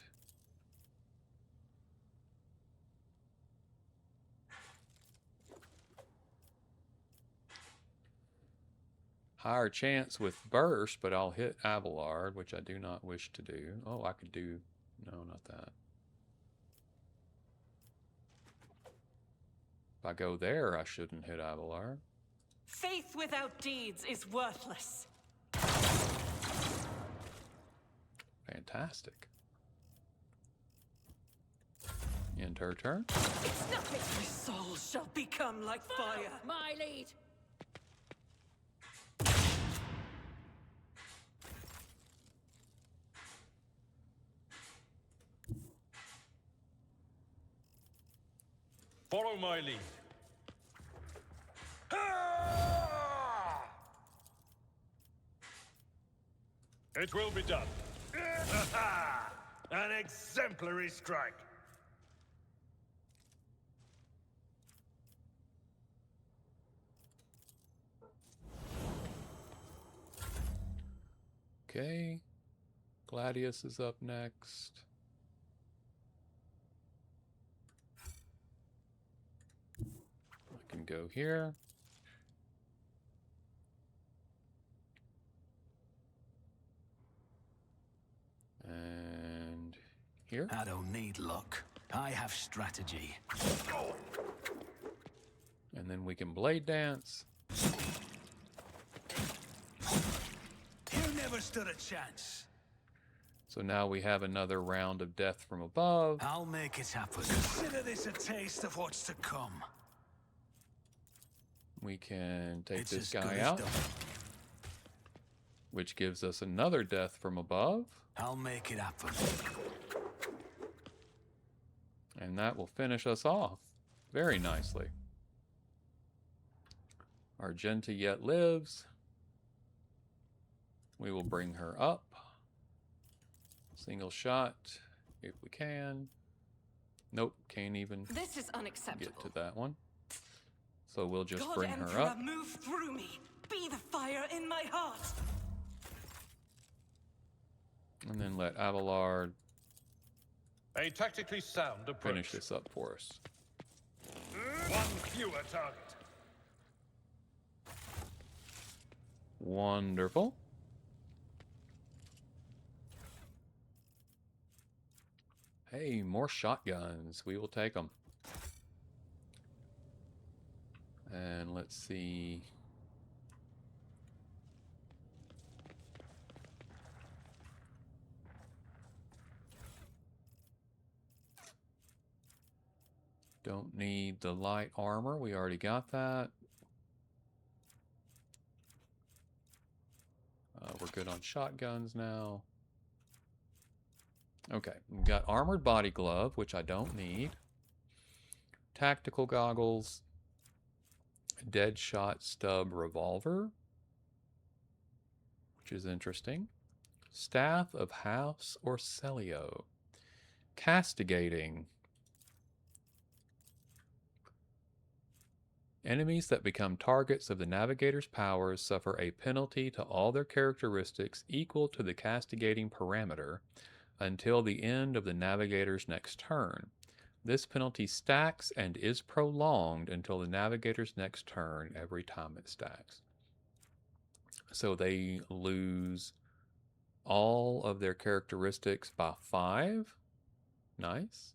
Higher chance with burst, but I'll hit Abelard, which I do not wish to do. Oh, I could do... No, not that. If I go there, I shouldn't hit Abelard.
Faith without deeds is worthless.
Fantastic. End her turn.
It's nothing. My soul shall become like fire.
My lead.
Follow my lead. It will be done. An exemplary strike.
Okay. Gladius is up next. I can go here. And here.
I don't need luck. I have strategy.
And then we can blade dance.
You never stood a chance.
So now we have another round of death from above.
I'll make it happen. Consider this a taste of what's to come.
We can take
It's
this
as good
guy
as
out,
done.
which gives us another death from above.
I'll make it happen.
And that will finish us off very nicely. Argenta yet lives. We will bring her up. Single shot, if we can. Nope, can't even
This is
get
unacceptable.
to that one. So we'll just
God
bring
Emperor,
her up.
move through me. Be the fire in my heart.
And then let Abelard
A tactically sound approach.
finish this up for us.
One fewer target.
Wonderful. Hey, more shotguns. We will take them. And let's see. Don't need the light armor. We already got that. We're good on shotguns now. Okay, we've got armored body glove, which I don't need. Tactical goggles. Dead shot stub revolver, which is interesting. Staff of House or Celio. Castigating. Enemies that become targets of the navigator's powers suffer a penalty to all their characteristics equal to the castigating parameter until the end of the navigator's next turn. This penalty stacks and is prolonged until the navigator's next turn every time it stacks. So they lose all of their characteristics by 5. Nice.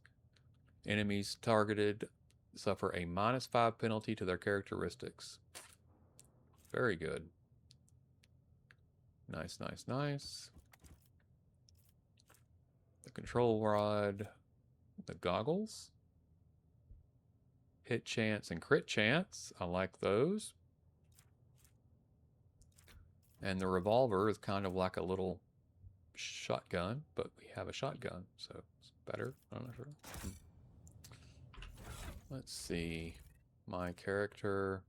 Enemies targeted suffer a -5 penalty to their characteristics. Very good. Nice, nice, nice. The control rod, the goggles, hit chance and crit chance. I like those. And the revolver is kind of like a little shotgun, but we have a shotgun, so it's better. I'm not sure. Let's see. My character.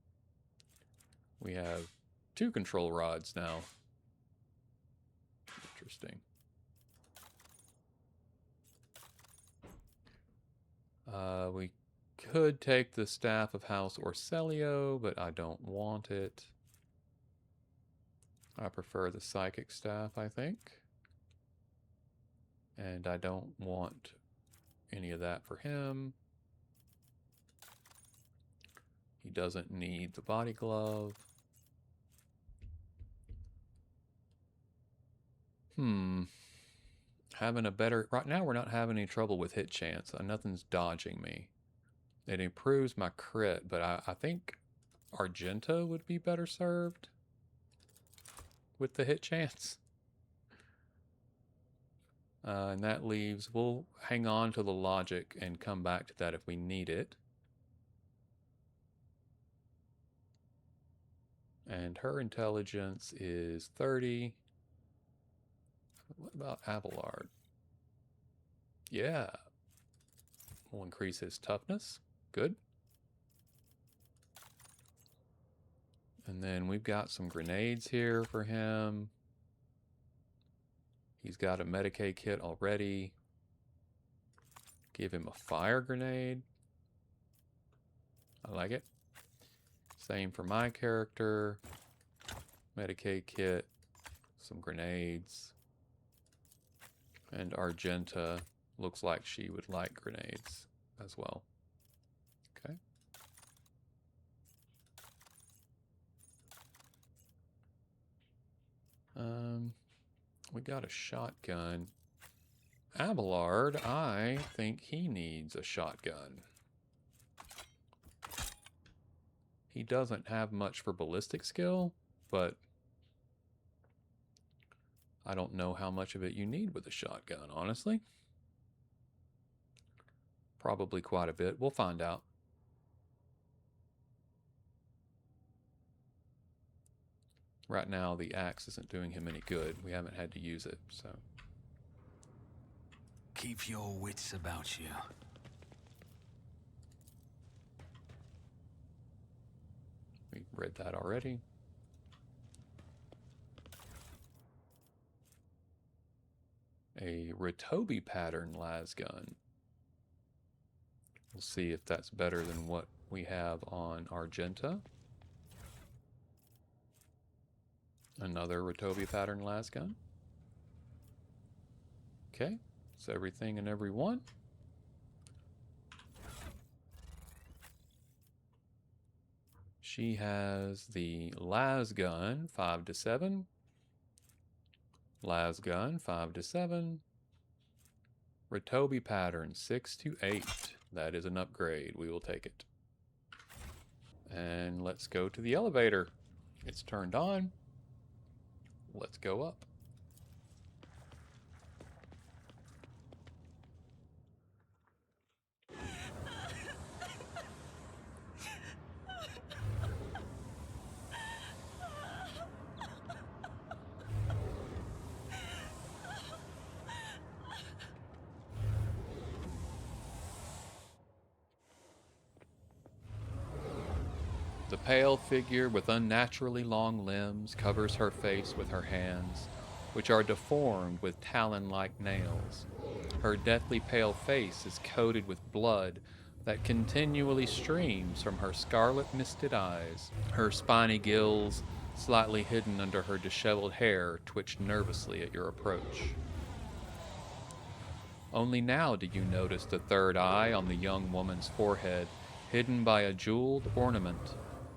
We have 2 control rods now. Interesting. We could take the Staff of House Orcelio, but I don't want it. I prefer the Psychic Staff, I think. And I don't want any of that for him. He doesn't need the body glove. Having a better... Right now we're not having any trouble with hit chance. Nothing's dodging me. It improves my crit, but I think Argenta would be better served with the hit chance. And that leaves... We'll hang on to the logic and come back to that if we need it. And her intelligence is 30. What about Abelard? Yeah. We'll increase his toughness. Good. And then we've got some grenades here for him. He's got a Medicaid kit already. Give him a fire grenade. I like it. Same for my character. Medicaid kit. Some grenades. And Argenta looks like she would like grenades as well. Okay. We got a shotgun. Abelard, I think he needs a shotgun. He doesn't have much for ballistic skill, but I don't know how much of it you need with a shotgun, honestly. Probably quite a bit. We'll find out. Right now, the axe isn't doing him any good. We haven't had to use it, so.
Keep your wits about you.
We read that already. A Ritobi pattern lasgun. We'll see if that's better than what we have on Argenta. Another Ritobi pattern lasgun. Okay, so everything and everyone. She has the lasgun 5 to 7. Lasgun 5 to 7. Ritobi pattern 6 to 8. That is an upgrade. We will take it. And let's go to the elevator. It's turned on. Let's go up. The pale figure with unnaturally long limbs covers her face with her hands, which are deformed with talon-like nails. Her deathly pale face is coated with blood that continually streams from her scarlet-misted eyes. Her spiny gills, slightly hidden under her disheveled hair, twitch nervously at your approach. Only now do you notice the third eye on the young woman's forehead, hidden by a jeweled ornament.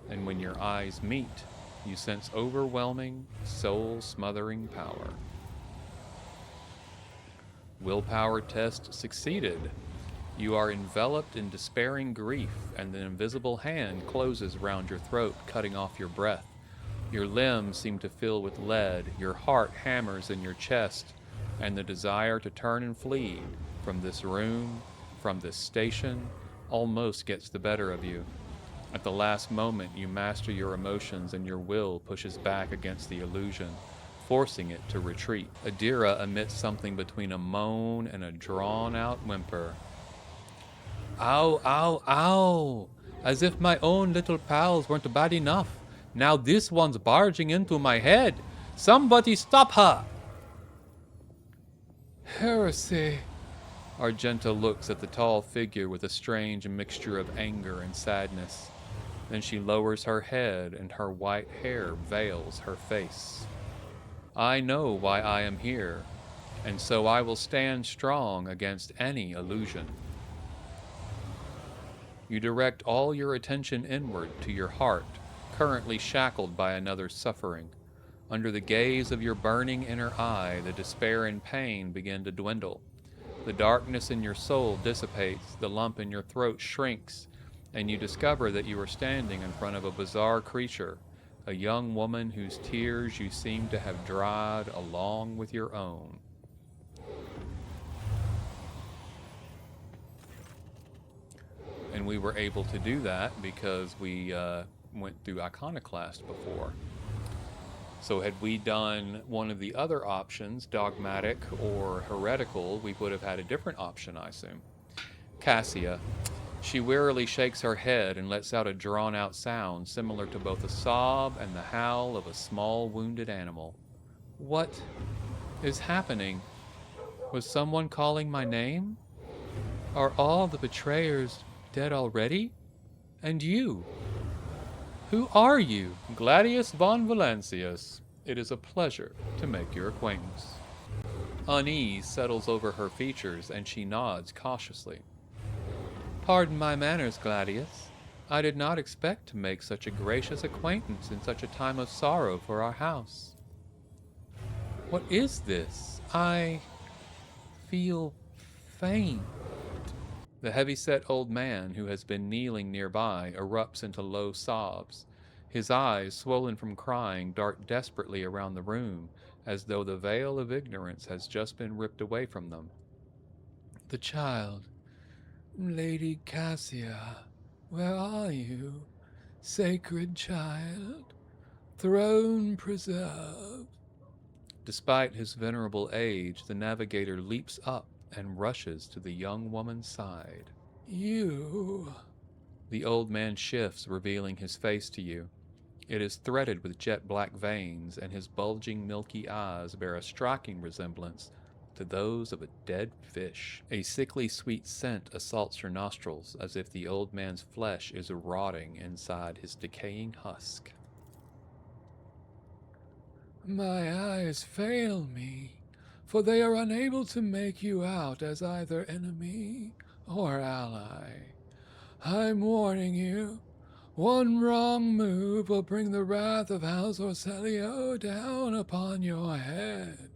And when your eyes meet, you sense overwhelming, soul-smothering power. Willpower test succeeded. You are enveloped in despairing grief, and an invisible hand closes round your throat, cutting off your breath. Your limbs seem to fill with lead, your heart hammers in your chest, and the desire to turn and flee from this room, from this station, almost gets the better of you. At the last moment, you master your emotions and your will pushes back against the illusion, forcing it to retreat. Adira emits something between a moan and a drawn-out whimper. Ow, ow, ow! As if my own little pals weren't bad enough. Now this one's barging into my head. Somebody stop her! Heresy. Argenta looks at the tall figure with a strange mixture of anger and sadness. Then she lowers her head and her white hair veils her face. I know why I am here, and so I will stand strong against any illusion. You direct all your attention inward to your heart, currently shackled by another's suffering. Under the gaze of your burning inner eye, the despair and pain begin to dwindle. The darkness in your soul dissipates, the lump in your throat shrinks, and you discover that you are standing in front of a bizarre creature, a young woman whose tears you seem to have dried along with your own. And we were able to do that because we went through Iconoclast before. So had we done one of the other options, dogmatic or heretical, we would have had a different option, I assume. Cassia. She wearily shakes her head and lets out a drawn-out sound similar to both a sob and the howl of a small wounded animal. What is happening? Was someone calling my name? Are all the betrayers dead already? And you? Who are you? Gladius von Valancius. It is a pleasure to make your acquaintance. Unease settles over her features and she nods cautiously. Pardon my manners, Gladius. I did not expect to make such a gracious acquaintance in such a time of sorrow for our house. What is this? I feel faint. The heavy-set old man who has been kneeling nearby erupts into low sobs. His eyes, swollen from crying, dart desperately around the room, as though the veil of ignorance has just been ripped away from them. The child, Lady Cassia, where are you? Sacred child, throne preserved. Despite his venerable age, the navigator leaps up and rushes to the young woman's side. You. The old man shifts, revealing his face to you. It is threaded with jet black veins, and his bulging milky eyes bear a striking resemblance to those of a dead fish. A sickly sweet scent assaults your nostrils, as if the old man's flesh is rotting inside his decaying husk. My eyes fail me, for they are unable to make you out as either enemy or ally. I'm warning you, one wrong move will bring the wrath of House Orselio down upon your head.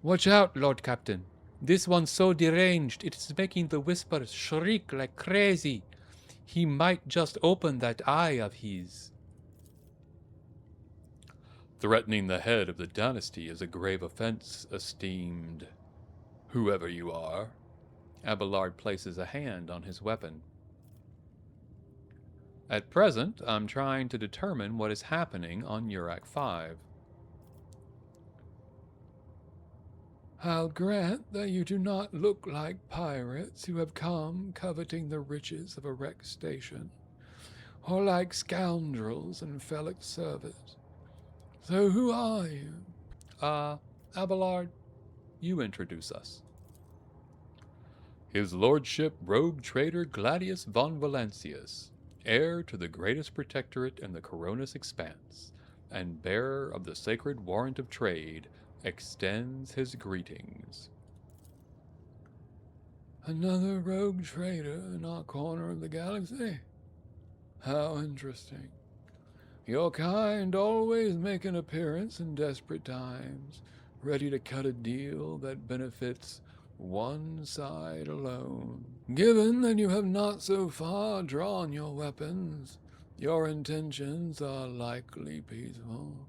Watch out, Lord Captain. This one's so deranged, it is making the whispers shriek like crazy. He might just open that eye of his. Threatening the head of the dynasty is a grave offense, esteemed whoever you are. Abelard places a hand on his weapon. At present, I'm trying to determine what is happening on Urak 5. I'll grant that you do not look like pirates who have come coveting the riches of a wrecked station, or like scoundrels in Felix service. So who are you? Abelard, you introduce us. His Lordship Rogue Trader Gladius von Valancius, heir to the greatest protectorate in the Coronis Expanse, and bearer of the sacred warrant of trade, extends his greetings. Another rogue trader in our corner of the galaxy? How interesting. Your kind always make an appearance in desperate times, ready to cut a deal that benefits one side alone. Given that you have not so far drawn your weapons, your intentions are likely peaceful.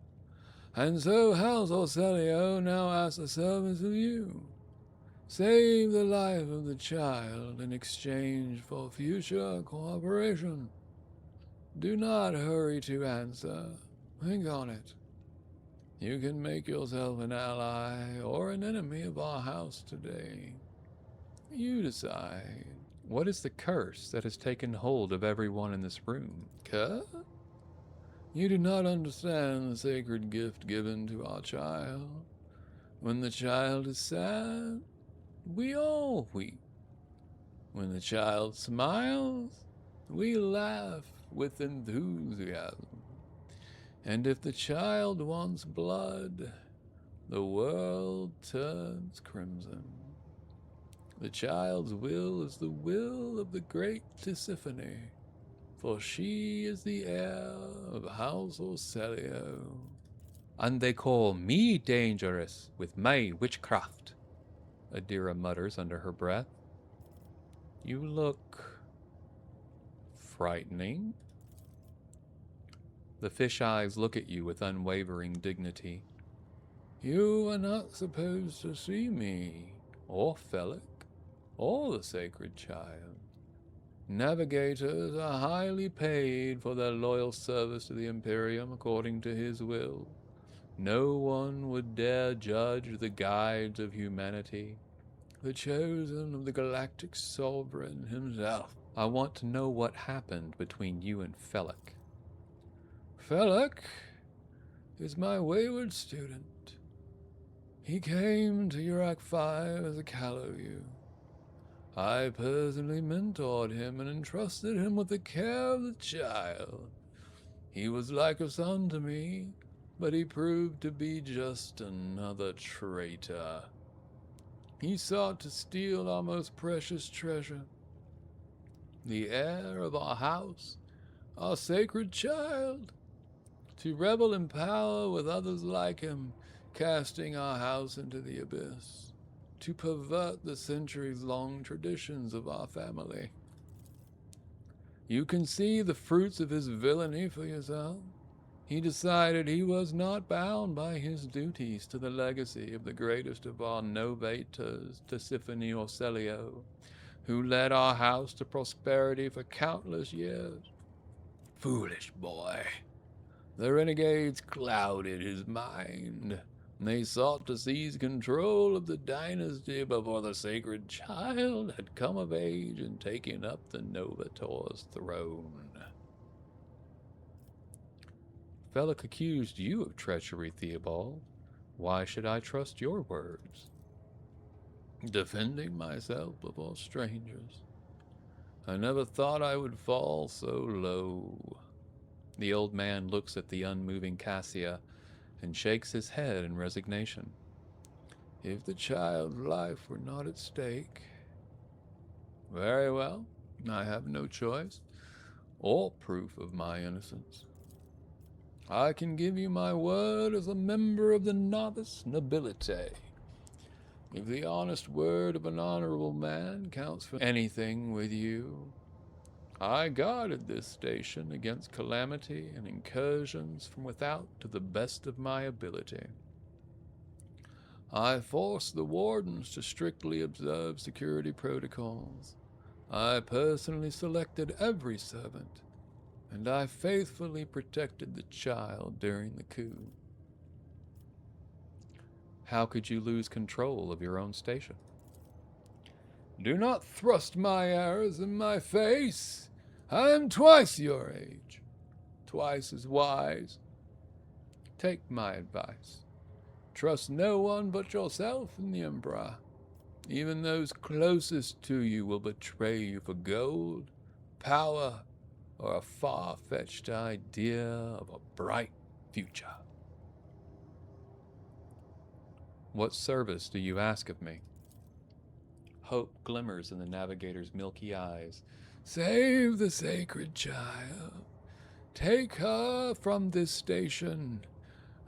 And so House Orselio now asks a service of you. Save the life of the child in exchange for future cooperation. Do not hurry to answer. Think on it. You can make yourself an ally or an enemy of our house today. You decide. What is the curse that has taken hold of everyone in this room? Curse? You do not understand the sacred gift given to our child. When the child is sad, we all weep. When the child smiles, we laugh with enthusiasm. And if the child wants blood, the world turns crimson. The child's will is the will of the great Tisiphone, for she is the heir of House Orselio. And they call me dangerous with my witchcraft, Adira mutters under her breath. You look frightening. The fish eyes look at you with unwavering dignity. You are not supposed to see me, or Felic, or the sacred child. Navigators are highly paid for their loyal service to the Imperium according to his will. No one would dare judge the guides of humanity. the chosen of the galactic sovereign himself. I want to know what happened between you and Felix. Felix is my wayward student. He came to Urak 5 as a Caloyu. I personally mentored him and entrusted him with the care of the child. He was like a son to me, but he proved to be just another traitor. He sought to steal our most precious treasure, the heir of our house, our sacred child, to revel in power with others like him, casting our house into the abyss, to pervert the centuries-long traditions of our family. You can see the fruits of his villainy for yourself. He decided he was not bound by his duties to the legacy of the greatest of our novators, Tisiphone Orselio, who led our house to prosperity for countless years. Foolish boy. The renegades clouded his mind. They sought to seize control of the dynasty before the sacred child had come of age and taken up the Novator's throne. Felix accused you of treachery, Theobald. Why should I trust your words? Defending myself before strangers. I never thought I would fall so low. The old man looks at the unmoving Cassia and shakes his head in resignation. If the child's life were not at stake, very well, I have no choice or proof of my innocence. I can give you my word as a member of the Novis Nobilite. If the honest word of an honorable man counts for anything with you, I guarded this station against calamity and incursions from without to the best of my ability. I forced the wardens to strictly observe security protocols. I personally selected every servant, and I faithfully protected the child during the coup. How could you lose control of your own station? Do not thrust my errors in my face. I am twice your age, twice as wise. Take my advice. Trust no one but yourself and the Emperor. Even those closest to you will betray you for gold, power, or a far-fetched idea of a bright future. What service do you ask of me? Hope glimmers in the navigator's milky eyes. Save the sacred child. Take her from this station.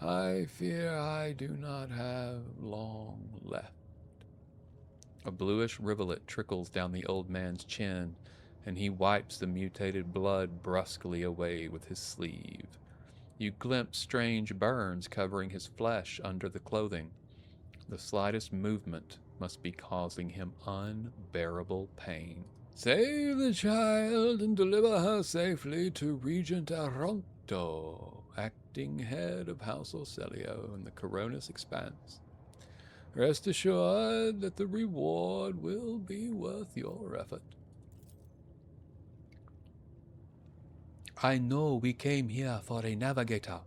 I fear I do not have long left. A bluish rivulet trickles down the old man's chin, and he wipes the mutated blood brusquely away with his sleeve. You glimpse strange burns covering his flesh under the clothing. The slightest movement must be causing him unbearable pain. Save the child and deliver her safely to Regent Aronto, acting head of House Orselio in the Coronis Expanse. Rest assured that the reward will be worth your effort. I know we came here for a navigator,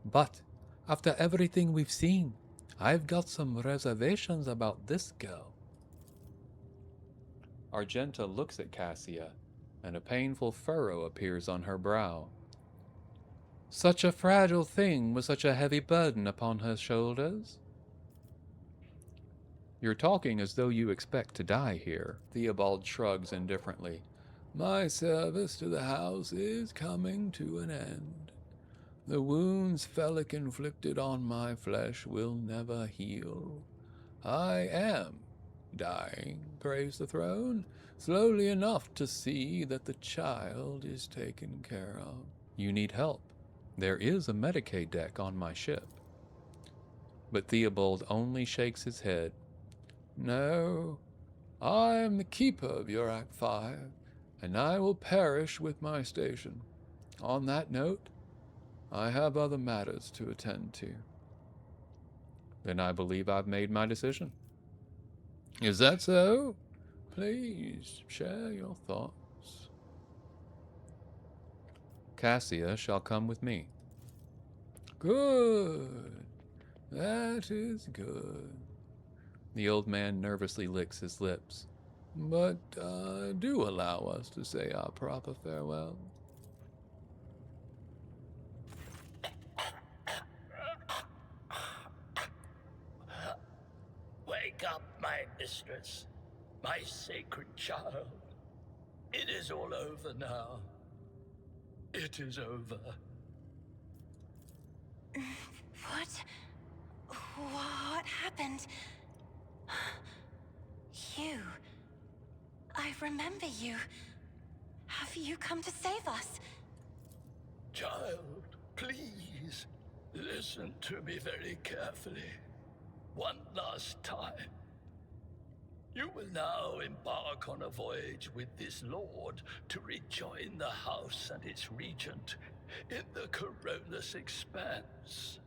but after everything we've seen, I've got some reservations about this girl. Argenta looks at Cassia, and a painful furrow appears on her brow. Such a fragile thing with such a heavy burden upon her shoulders? You're talking as though you expect to die here. Theobald shrugs indifferently. My service to the house is coming to an end. The wounds Felix inflicted on my flesh will never heal. I am dying, praise the throne, slowly enough to see that the child is taken care of. You need help. There is a Medicaid deck on my ship. But Theobald only shakes his head. No, I am the keeper of Urak 5, and I will perish with my station. On that note, I have other matters to attend to. Then I believe I've made my decision. Is that so? Please share your thoughts. Cassia shall come with me. Good. That is good. The old man nervously licks his lips. But do allow us to say our proper farewell.
Wake up, my mistress, my sacred child. It is all over now. It is over.
What? What happened? You. I remember you. Have you come to save us?
Child, please, listen to me very carefully. One last time. You will now embark on a voyage with this lord to rejoin the house and its regent in the Corollas expanse.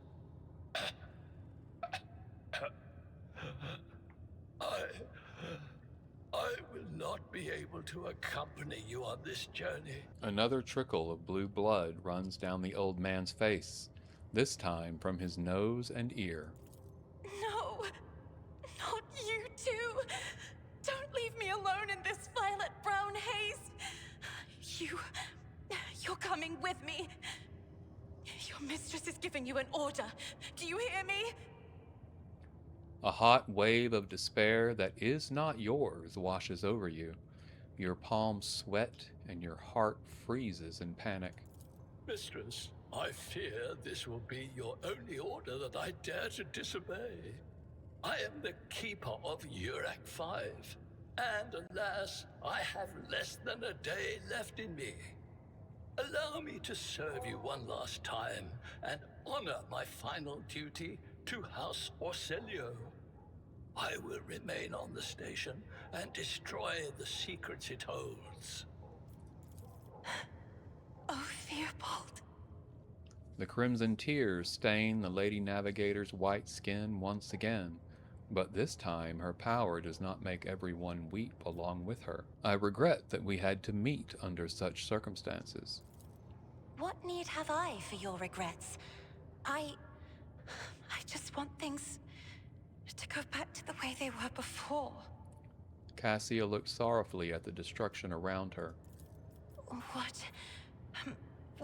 I will not be able to accompany you on this journey.
Another trickle of blue blood runs down the old man's face, this time from his nose and ear.
No! Not you too! Don't leave me alone in this violet-brown haze! You're coming with me! Your mistress is giving you an order. Do you hear me?
A hot wave of despair that is not yours washes over you. Your palms sweat and your heart freezes in panic.
Mistress, I fear this will be your only order that I dare to disobey. I am the keeper of Urak 5, and alas, I have less than a day left in me. Allow me to serve you one last time and honor my final duty to House Orselio. I will remain on the station and destroy the secrets it holds.
Oh, Theobald.
The crimson tears stain the Lady Navigator's white skin once again, but this time her power does not make everyone weep along with her. I regret that we had to meet under such circumstances.
What need have I for your regrets? I just want things to go back to the way they were before.
Cassia looked sorrowfully at the destruction around her.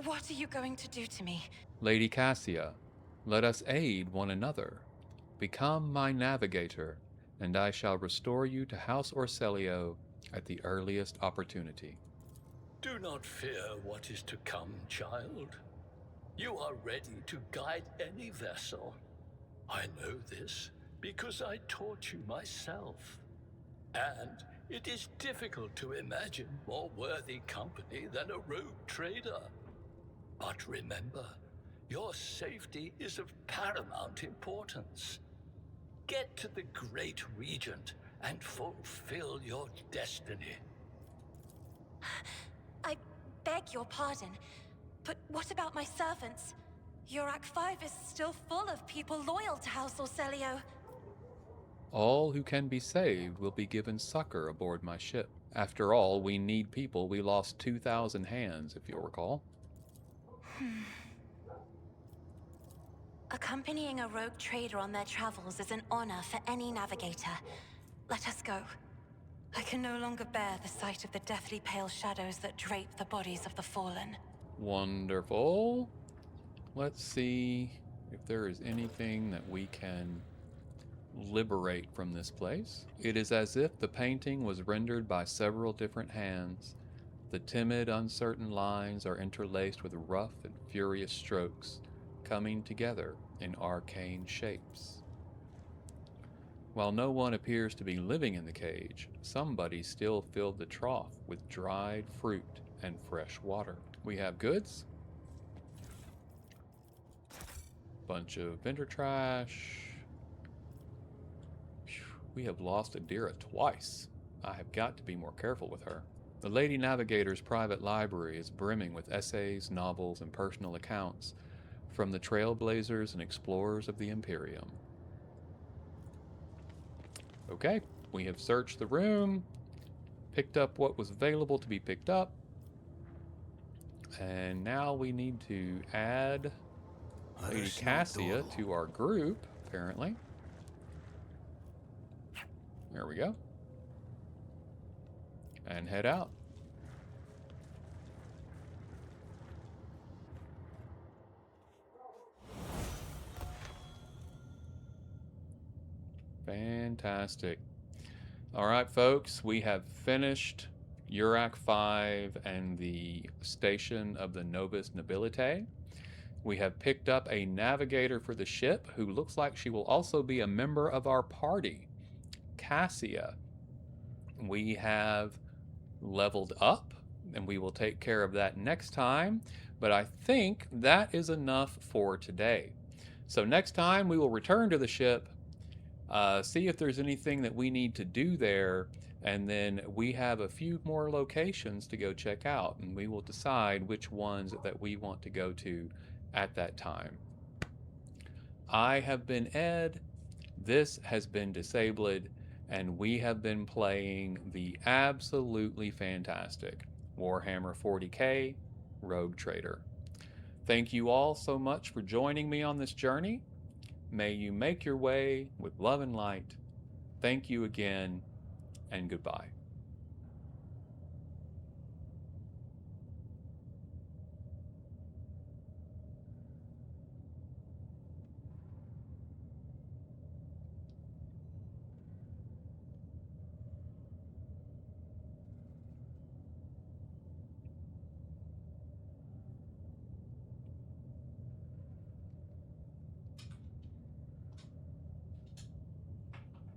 What are you going to do to me?
Lady Cassia, let us aid one another. Become my navigator, and I shall restore you to House Orselio at the earliest opportunity.
Do not fear what is to come, child. You are ready to guide any vessel. I know this because I taught you myself. And it is difficult to imagine more worthy company than a rogue trader. But remember, your safety is of paramount importance. Get to the Great Regent and fulfill your destiny.
I beg your pardon, but what about my servants? Urak 5 is still full of people loyal to House Orselio.
All who can be saved will be given succor aboard my ship. After all, we need people. We lost 2,000 hands, if you'll recall.
Accompanying a rogue trader on their travels is an honor for any navigator. Let us go. I can no longer bear the sight of the deathly pale shadows that drape the bodies of the fallen.
Wonderful. Let's see if there is anything that we can liberate from this place. It is as if the painting was rendered by several different hands. The timid, uncertain lines are interlaced with rough and furious strokes, coming together in arcane shapes. While no one appears to be living in the cage, somebody still filled the trough with dried fruit and fresh water. We have goods. Bunch of vendor trash. We have lost Adira twice. I have got to be more careful with her. The Lady Navigator's private library is brimming with essays, novels, and personal accounts from the trailblazers and explorers of the Imperium. Okay, We have searched the room, picked up what was available to be picked up, and now we need to add Lady Cassia to our group, apparently. There we go. And head out. Fantastic. All right, folks, we have finished Urac 5 and the station of the Novis Nobilite. We have picked up a navigator for the ship who looks like she will also be a member of our party, Cassia. We have leveled up, and we will take care of that next time, but I think that is enough for today. So next time we will return to the ship, see if there's anything that we need to do there, and then we have a few more locations to go check out, and we will decide which ones that we want to go to at that time. I have been Ed, this has been Disabled, and we have been playing the absolutely fantastic Warhammer 40k Rogue Trader. Thank you all so much for joining me on this journey. May you make your way with love and light. Thank you again, and goodbye.